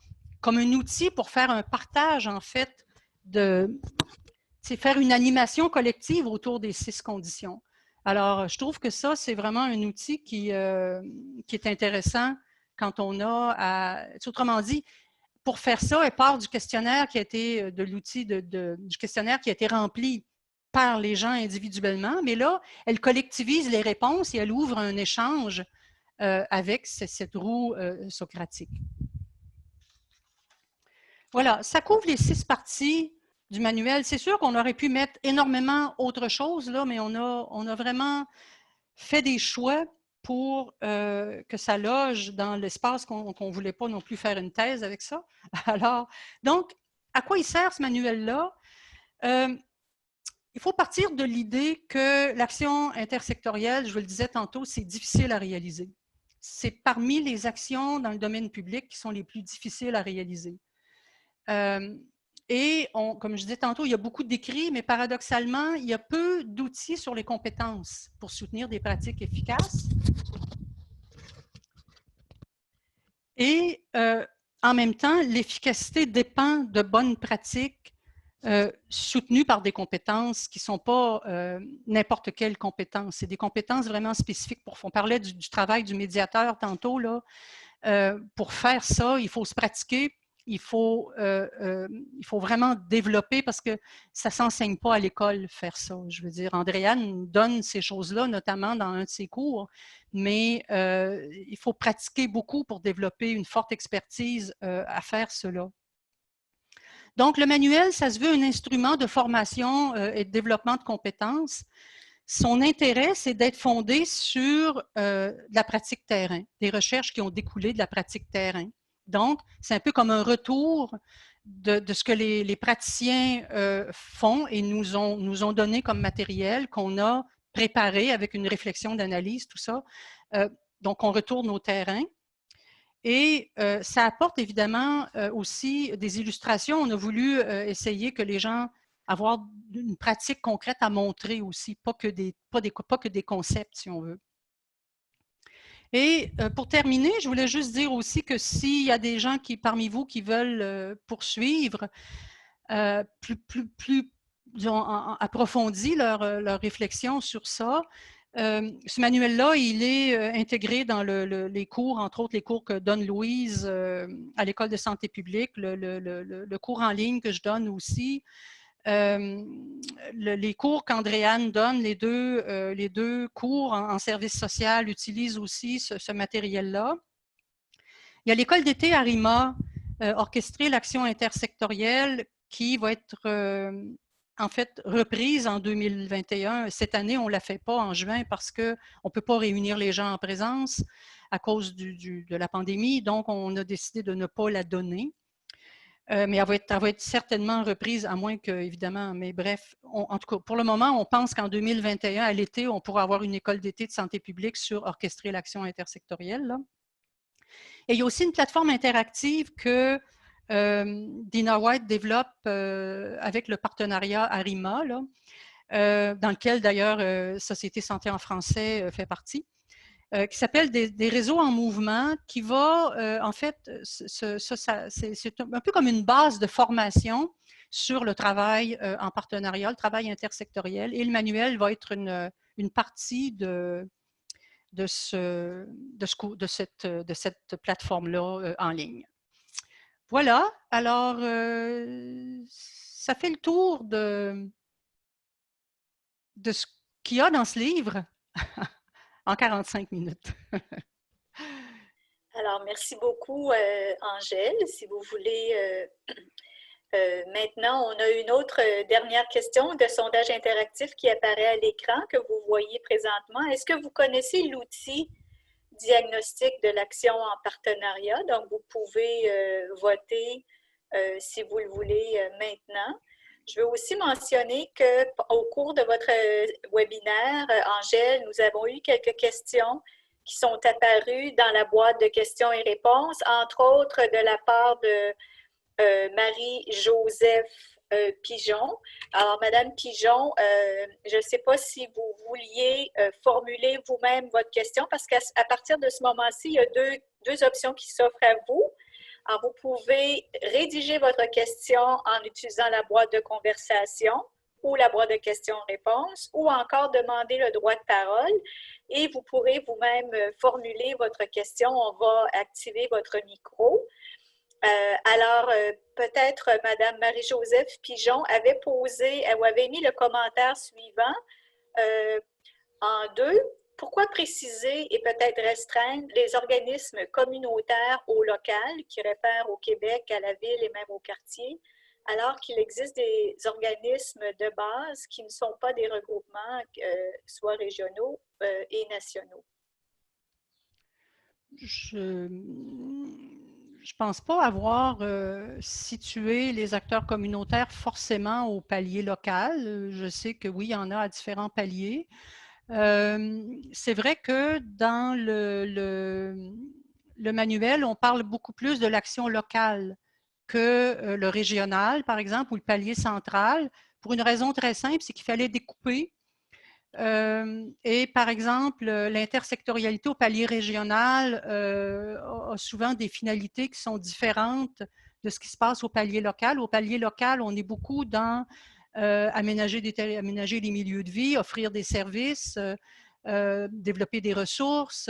comme un outil pour faire un partage, en fait, c'est faire une animation collective autour des 6 conditions. Alors, je trouve que ça, c'est vraiment un outil qui est intéressant quand on a à... Autrement dit, pour faire ça, elle part du questionnaire qui a été, de l'outil du questionnaire qui a été rempli par les gens individuellement, mais là, elle collectivise les réponses et elle ouvre un échange avec cette roue socratique. Voilà, ça couvre les 6 parties du manuel. C'est sûr qu'on aurait pu mettre énormément autre chose, là, mais on a vraiment fait des choix pour que ça loge dans l'espace qu'on ne voulait pas non plus faire une thèse avec ça. Alors, donc, à quoi il sert ce manuel-là? Il faut partir de l'idée que l'action intersectorielle, je vous le disais tantôt, c'est difficile à réaliser. C'est parmi les actions dans le domaine public qui sont les plus difficiles à réaliser. Et comme je disais tantôt, il y a beaucoup d'écrits, mais paradoxalement, il y a peu d'outils sur les compétences pour soutenir des pratiques efficaces. Et en même temps, l'efficacité dépend de bonnes pratiques soutenues par des compétences qui ne sont pas n'importe quelle compétence. C'est des compétences vraiment spécifiques. On parlait du travail du médiateur tantôt, là. Pour faire ça, il faut se pratiquer. Il faut vraiment développer parce que ça ne s'enseigne pas à l'école, faire ça. Je veux dire, Andréane donne ces choses-là, notamment dans un de ses cours, mais il faut pratiquer beaucoup pour développer une forte expertise à faire cela. Donc, le manuel, ça se veut un instrument de formation et de développement de compétences. Son intérêt, c'est d'être fondé sur de la pratique terrain, des recherches qui ont découlé de la pratique terrain. Donc, c'est un peu comme un retour de ce que les praticiens font et nous ont donné comme matériel qu'on a préparé avec une réflexion d'analyse, tout ça. Donc, on retourne au terrain. Et ça apporte évidemment aussi des illustrations. On a voulu essayer que les gens avoir une pratique concrète à montrer aussi, pas que des concepts, si on veut. Et pour terminer, je voulais juste dire aussi que s'il y a des gens parmi vous qui veulent poursuivre plus disons, approfondi leur réflexion sur ça, ce manuel-là, il est intégré dans les cours, entre autres les cours que donne Louise à l'École de santé publique, le cours en ligne que je donne aussi, les cours qu'Andréane donne, les deux cours en service social utilisent aussi ce matériel-là. Il y a l'école d'été Arima, orchestrer l'action intersectorielle, qui va être en fait reprise en 2021. Cette année, on ne la fait pas en juin parce qu'on ne peut pas réunir les gens en présence à cause de la pandémie, donc on a décidé de ne pas la donner. Mais elle va être certainement reprise, à moins que, évidemment, mais bref, en tout cas, pour le moment, on pense qu'en 2021, à l'été, on pourra avoir une école d'été de santé publique sur orchestrer l'action intersectorielle. Là. Et il y a aussi une plateforme interactive que Dina White développe avec le partenariat ARIMA, là, dans lequel d'ailleurs Société Santé en français fait partie. Qui s'appelle des réseaux en mouvement, qui va, en fait, c'est un peu comme une base de formation sur le travail en partenariat, le travail intersectoriel, et le manuel va être une partie de cette plateforme-là en ligne. Voilà, alors ça fait le tour de ce qu'il y a dans ce livre en 45 minutes. Alors, merci beaucoup, Angèle. Si vous voulez, maintenant, on a une autre dernière question de sondage interactif qui apparaît à l'écran que vous voyez présentement. Est-ce que vous connaissez l'outil diagnostic de l'action en partenariat? Donc, vous pouvez voter si vous le voulez maintenant. Je veux aussi mentionner qu'au cours de votre webinaire, Angèle, nous avons eu quelques questions qui sont apparues dans la boîte de questions et réponses, entre autres de la part de Marie-Joseph Pigeon. Alors, Madame Pigeon, je ne sais pas si vous vouliez formuler vous-même votre question, parce qu'à partir de ce moment-ci, il y a deux options qui s'offrent à vous. Alors, vous pouvez rédiger votre question en utilisant la boîte de conversation ou la boîte de questions-réponses, ou encore demander le droit de parole, et vous pourrez vous-même formuler votre question. On va activer votre micro. Alors, peut-être Madame Marie-Joseph Pigeon avait posé ou avait mis le commentaire suivant en deux. Pourquoi préciser et peut-être restreindre les organismes communautaires au local qui réfèrent au Québec, à la ville et même au quartier, alors qu'il existe des organismes de base qui ne sont pas des regroupements, soit régionaux et nationaux? Je pense pas avoir situé les acteurs communautaires forcément au palier local. Je sais que oui, il y en a à différents paliers. C'est vrai que dans le manuel, on parle beaucoup plus de l'action locale que le régional, par exemple, ou le palier central, pour une raison très simple, c'est qu'il fallait découper. Et par exemple, l'intersectorialité au palier régional a souvent des finalités qui sont différentes de ce qui se passe au palier local. Au palier local, on est beaucoup dans aménager les milieux de vie, offrir des services, développer des ressources.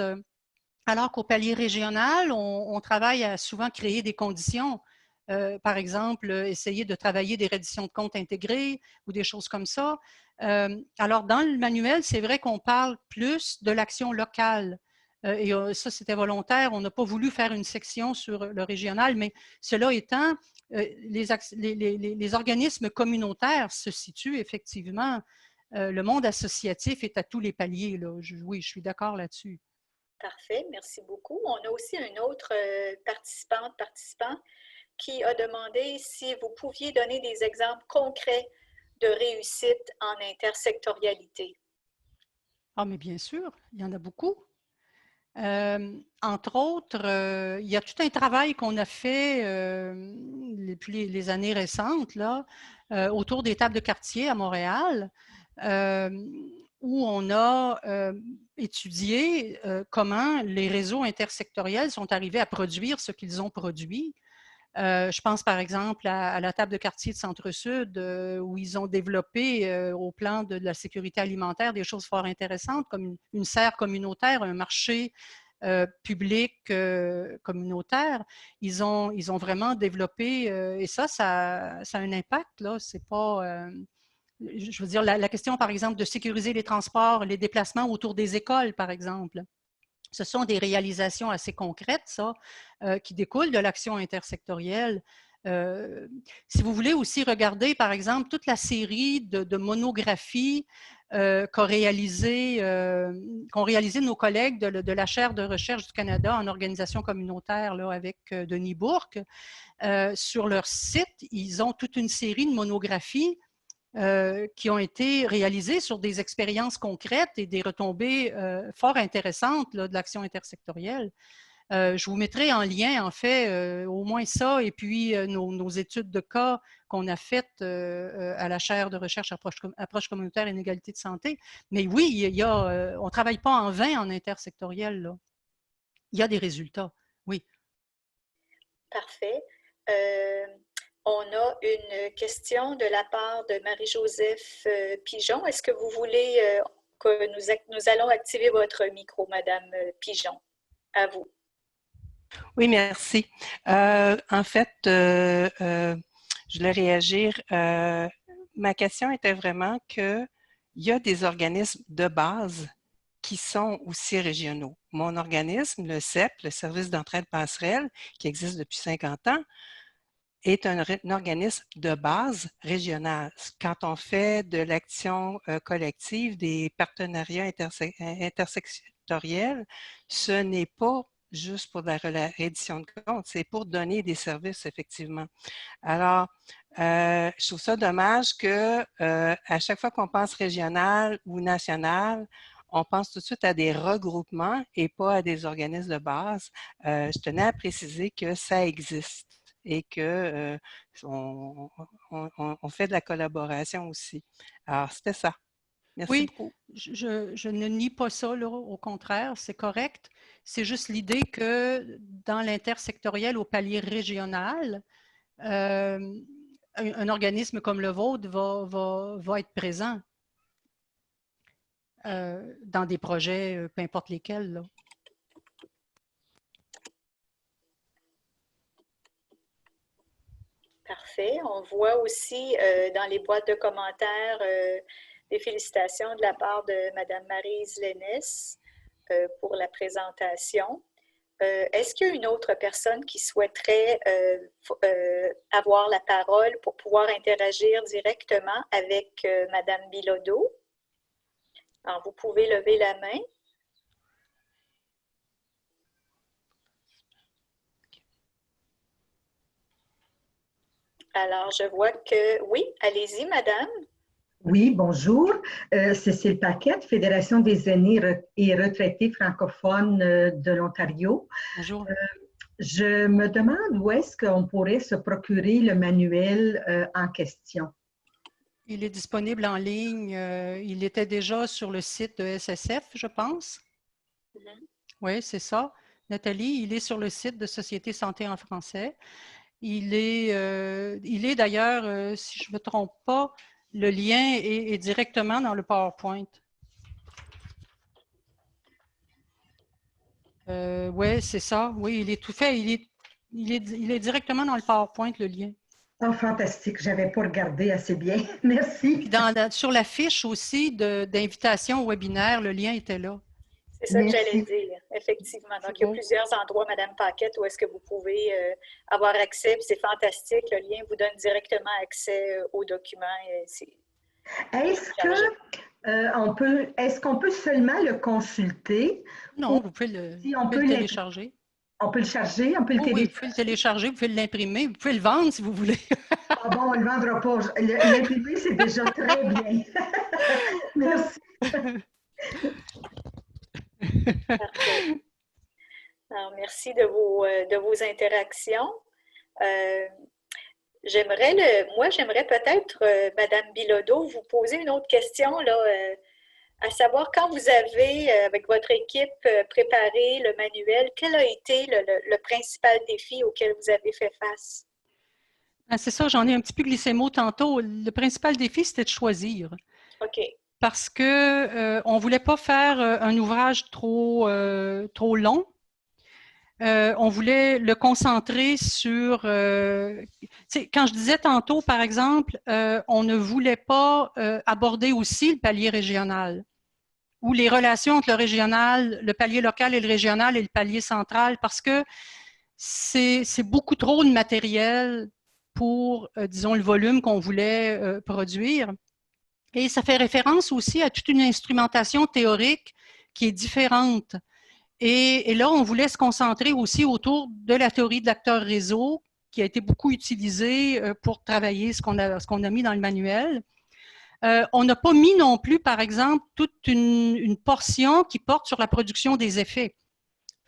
Alors qu'au palier régional, on travaille à souvent créer des conditions. Par exemple, essayer de travailler des redditions de comptes intégrées ou des choses comme ça. Alors, dans le manuel, c'est vrai qu'on parle plus de l'action locale. Et ça, c'était volontaire. On n'a pas voulu faire une section sur le régional, mais cela étant, les organismes communautaires se situent effectivement. Le monde associatif est à tous les paliers. Là. Oui, je suis d'accord là-dessus. Parfait, merci beaucoup. On a aussi une autre participant qui a demandé si vous pouviez donner des exemples concrets de réussite en intersectorialité. Ah, mais bien sûr, il y en a beaucoup. Entre autres, il y a tout un travail qu'on a fait depuis les années récentes là, autour des tables de quartier à Montréal, où on a étudié comment les réseaux intersectoriels sont arrivés à produire ce qu'ils ont produit. Je pense par exemple à la table de quartier de Centre-Sud où ils ont développé au plan de la sécurité alimentaire des choses fort intéressantes comme une serre communautaire, un marché public communautaire. Ils ont vraiment développé et ça a un impact. Là. C'est pas, je veux dire, la question par exemple de sécuriser les transports, les déplacements autour des écoles par exemple. Ce sont des réalisations assez concrètes, ça, qui découlent de l'action intersectorielle. Si vous voulez aussi regarder, par exemple, toute la série de monographies qu'ont réalisé nos collègues de la chaire de recherche du Canada en organisation communautaire là, avec Denis Bourque, sur leur site, ils ont toute une série de monographies qui ont été réalisées sur des expériences concrètes et des retombées fort intéressantes là, de l'action intersectorielle. Je vous mettrai en lien, en fait, au moins ça, et puis nos études de cas qu'on a faites à la chaire de recherche approche communautaire et inégalité de santé. Mais oui, on ne travaille pas en vain en intersectoriel. Là. Il y a des résultats, oui. Parfait. On a une question de la part de Marie-Joseph Pigeon. Est-ce que vous voulez que nous allons activer votre micro, Madame Pigeon. À vous. Oui, merci. En fait, je voulais réagir. Ma question était vraiment qu'il y a des organismes de base qui sont aussi régionaux. Mon organisme, le CEP, le Service d'entraide passerelle, qui existe depuis 50 ans, est un organisme de base régional. Quand on fait de l'action collective, des partenariats intersectoriels, ce n'est pas juste pour la reddition de comptes, c'est pour donner des services, effectivement. Alors, je trouve ça dommage que à chaque fois qu'on pense régional ou national, on pense tout de suite à des regroupements et pas à des organismes de base. Je tenais à préciser que ça existe et que on fait de la collaboration aussi. Alors, c'était ça. Merci beaucoup. Je ne nie pas ça, là, au contraire, c'est correct. C'est juste l'idée que dans l'intersectoriel au palier régional, un organisme comme le vôtre va être présent dans des projets, peu importe lesquels, là. Parfait. On voit aussi dans les boîtes de commentaires des félicitations de la part de Mme Maryse Lénès pour la présentation. Est-ce qu'il y a une autre personne qui souhaiterait avoir la parole pour pouvoir interagir directement avec Mme Bilodeau? Alors, vous pouvez lever la main. Alors, je vois que oui, allez-y, madame. Oui, bonjour. Cécile Paquette, Fédération des aînés et retraités francophones de l'Ontario. Bonjour. Je me demande où est-ce qu'on pourrait se procurer le manuel en question. Il est disponible en ligne. Il était déjà sur le site de SSF, je pense. Oui, c'est ça. Nathalie, il est sur le site de Société Santé en français. Il est d'ailleurs, si je ne me trompe pas, le lien est directement dans le PowerPoint. Oui, c'est ça. Oui, il est tout fait. Il est directement dans le PowerPoint, le lien. Oh, fantastique. Je n'avais pas regardé assez bien. Merci. Puis sur la fiche aussi d'invitation au webinaire, le lien était là. C'est ça que j'allais dire, effectivement. Donc, il y a plusieurs endroits, Madame Paquette, où est-ce que vous pouvez avoir accès. Puis c'est fantastique. Le lien vous donne directement accès aux documents. Est-ce qu'on peut seulement le consulter? Non, vous pouvez le télécharger. On peut le charger, on peut le télécharger. Oui, vous pouvez le télécharger, vous pouvez l'imprimer, vous pouvez le vendre si vous voulez. Ah bon, on ne le vendra pas. L'imprimer, c'est déjà très bien. Merci. Parfait. Alors, merci de vos interactions. J'aimerais peut-être, Madame Bilodeau, vous poser une autre question, là, à savoir, quand vous avez, avec votre équipe, préparé le manuel, quel a été le principal défi auquel vous avez fait face? C'est ça, j'en ai un petit peu glissé mot tantôt. Le principal défi, c'était de choisir. OK. Parce que on ne voulait pas faire un ouvrage trop long. On voulait le concentrer sur… quand je disais tantôt, par exemple, on ne voulait pas aborder aussi le palier régional ou les relations entre le régional, le palier local et le régional et le palier central, parce que c'est beaucoup trop de matériel pour, disons, le volume qu'on voulait produire. Et ça fait référence aussi à toute une instrumentation théorique qui est différente. Et là, on voulait se concentrer aussi autour de la théorie de l'acteur réseau, qui a été beaucoup utilisée pour travailler ce qu'on a mis dans le manuel. On n'a pas mis non plus, par exemple, toute une portion qui porte sur la production des effets.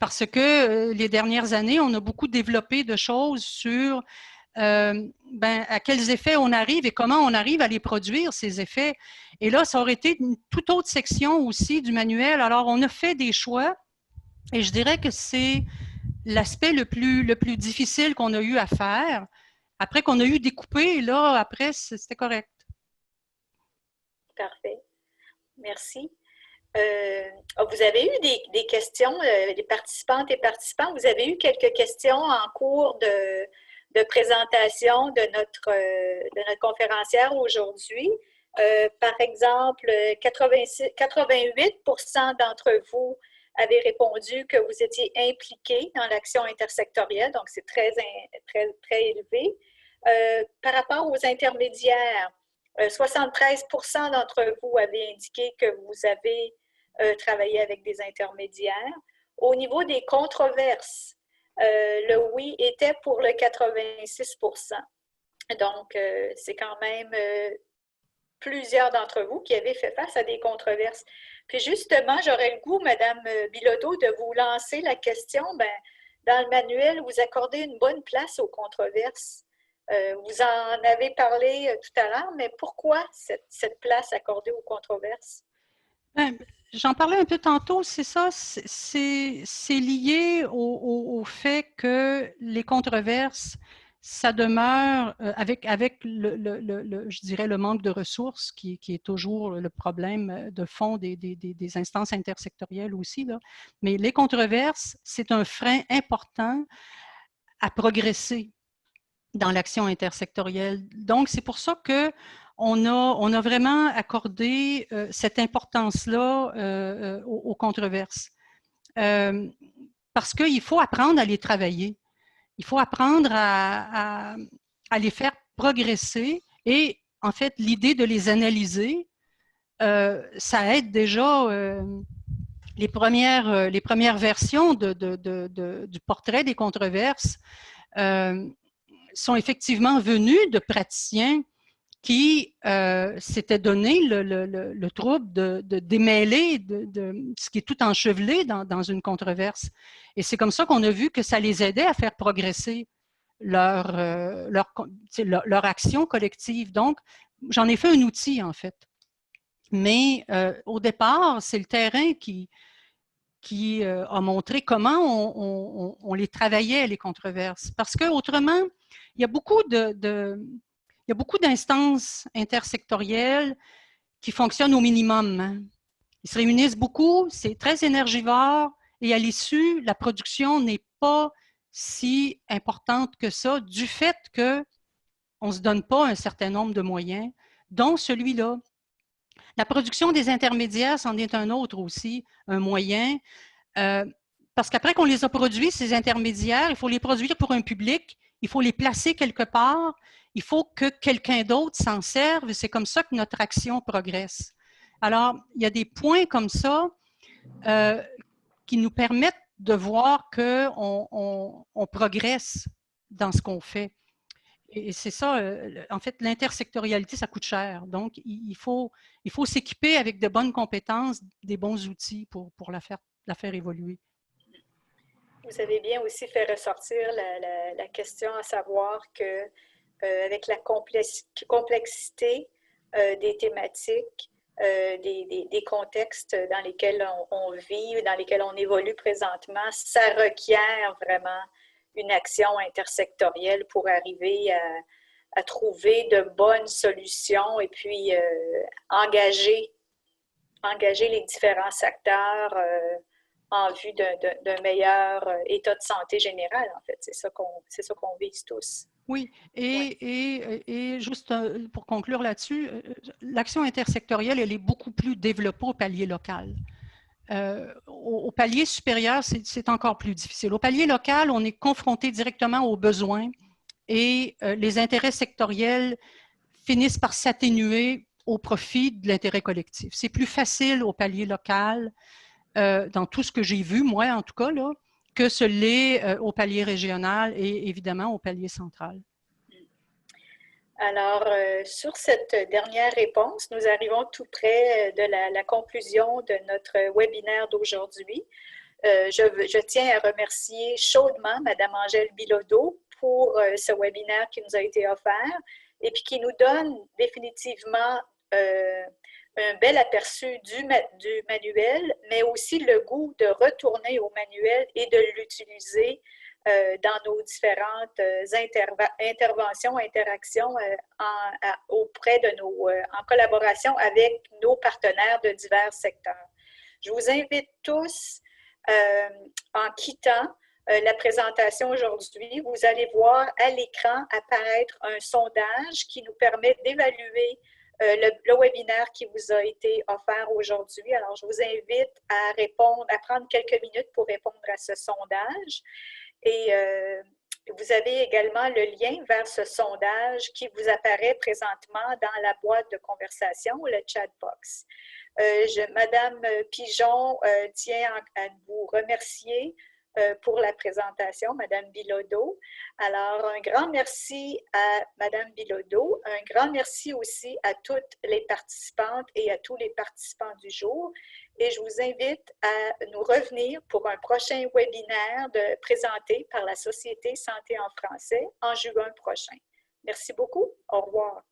Parce que les dernières années, on a beaucoup développé de choses sur à quels effets on arrive et comment on arrive à les produire, ces effets. Et là, ça aurait été une toute autre section aussi du manuel. Alors, on a fait des choix et je dirais que c'est l'aspect le plus difficile qu'on a eu à faire. Après qu'on a eu découpé, là, après, c'était correct. Parfait. Merci. Vous avez eu des questions, les participantes et participants, vous avez eu quelques questions en cours de présentation de notre conférencière aujourd'hui. Par exemple, 88% d'entre vous avez répondu que vous étiez impliqués dans l'action intersectorielle, donc c'est très, très élevé. Par rapport aux intermédiaires, 73% d'entre vous avez indiqué que vous avez travaillé avec des intermédiaires. Au niveau des controverses, le oui était pour le 86%. Donc, c'est quand même plusieurs d'entre vous qui avaient fait face à des controverses. Puis justement, j'aurais le goût, Madame Bilodeau, de vous lancer la question. Dans le manuel, vous accordez une bonne place aux controverses. Vous en avez parlé tout à l'heure, mais pourquoi cette place accordée aux controverses? J'en parlais un peu tantôt, c'est ça, c'est lié au fait que les controverses, ça demeure avec je dirais, le manque de ressources qui est toujours le problème de fond des instances intersectorielles aussi, là. Mais les controverses, c'est un frein important à progresser dans l'action intersectorielle. Donc, c'est pour ça que on a vraiment accordé cette importance-là aux controverses. Parce qu'il faut apprendre à les travailler. Il faut apprendre à les faire progresser. Et en fait, l'idée de les analyser, ça aide déjà les premières versions du portrait des controverses sont effectivement venues de praticiens qui s'étaient donné le trouble de démêler ce qui est tout enchevêlé dans une controverse. Et c'est comme ça qu'on a vu que ça les aidait à faire progresser leur action collective. Donc, j'en ai fait un outil, en fait. Mais au départ, c'est le terrain qui a montré comment on les travaillait, les controverses. Parce qu'autrement, il y a beaucoup d'instances intersectorielles qui fonctionnent au minimum. Hein. Ils se réunissent beaucoup, c'est très énergivore, et à l'issue, la production n'est pas si importante que ça, du fait qu'on ne se donne pas un certain nombre de moyens, dont celui-là. La production des intermédiaires, c'en est un autre aussi, un moyen, parce qu'après qu'on les a produits, ces intermédiaires, il faut les produire pour un public, il faut les placer quelque part, il faut que quelqu'un d'autre s'en serve, et c'est comme ça que notre action progresse. Alors, il y a des points comme ça qui nous permettent de voir qu'on progresse dans ce qu'on fait. Et c'est ça, en fait, l'intersectorialité, ça coûte cher. Donc, il faut s'équiper avec de bonnes compétences, des bons outils pour la faire évoluer. Vous avez bien aussi fait ressortir la question à savoir que avec la complexité des thématiques, des contextes dans lesquels on vit, dans lesquels on évolue présentement, ça requiert vraiment une action intersectorielle pour arriver à trouver de bonnes solutions et puis engager les différents secteurs en vue d'un meilleur état de santé général, en fait. C'est ça qu'on vise tous. Oui, et juste pour conclure là-dessus, l'action intersectorielle, elle est beaucoup plus développée au palier local. Au palier supérieur, c'est encore plus difficile. Au palier local, on est confronté directement aux besoins et les intérêts sectoriels finissent par s'atténuer au profit de l'intérêt collectif. C'est plus facile au palier local, dans tout ce que j'ai vu, moi en tout cas, là, que ce l'est au palier régional et évidemment au palier central. Alors, sur cette dernière réponse, nous arrivons tout près de la conclusion de notre webinaire d'aujourd'hui. Je tiens à remercier chaudement Mme Angèle Bilodeau pour ce webinaire qui nous a été offert et puis qui nous donne définitivement un bel aperçu du manuel, mais aussi le goût de retourner au manuel et de l'utiliser dans nos différentes interventions, interactions auprès de en collaboration avec nos partenaires de divers secteurs. Je vous invite tous, en quittant la présentation aujourd'hui, vous allez voir à l'écran apparaître un sondage qui nous permet d'évaluer le webinaire qui vous a été offert aujourd'hui. Alors, je vous invite à répondre, à prendre quelques minutes pour répondre à ce sondage. Et vous avez également le lien vers ce sondage qui vous apparaît présentement dans la boîte de conversation, le chat box. Madame Pigeon tient à vous remercier pour la présentation, Madame Bilodeau. Alors, un grand merci à Madame Bilodeau, un grand merci aussi à toutes les participantes et à tous les participants du jour. Et je vous invite à nous revenir pour un prochain webinaire présenté par la Société Santé en français en juin prochain. Merci beaucoup. Au revoir.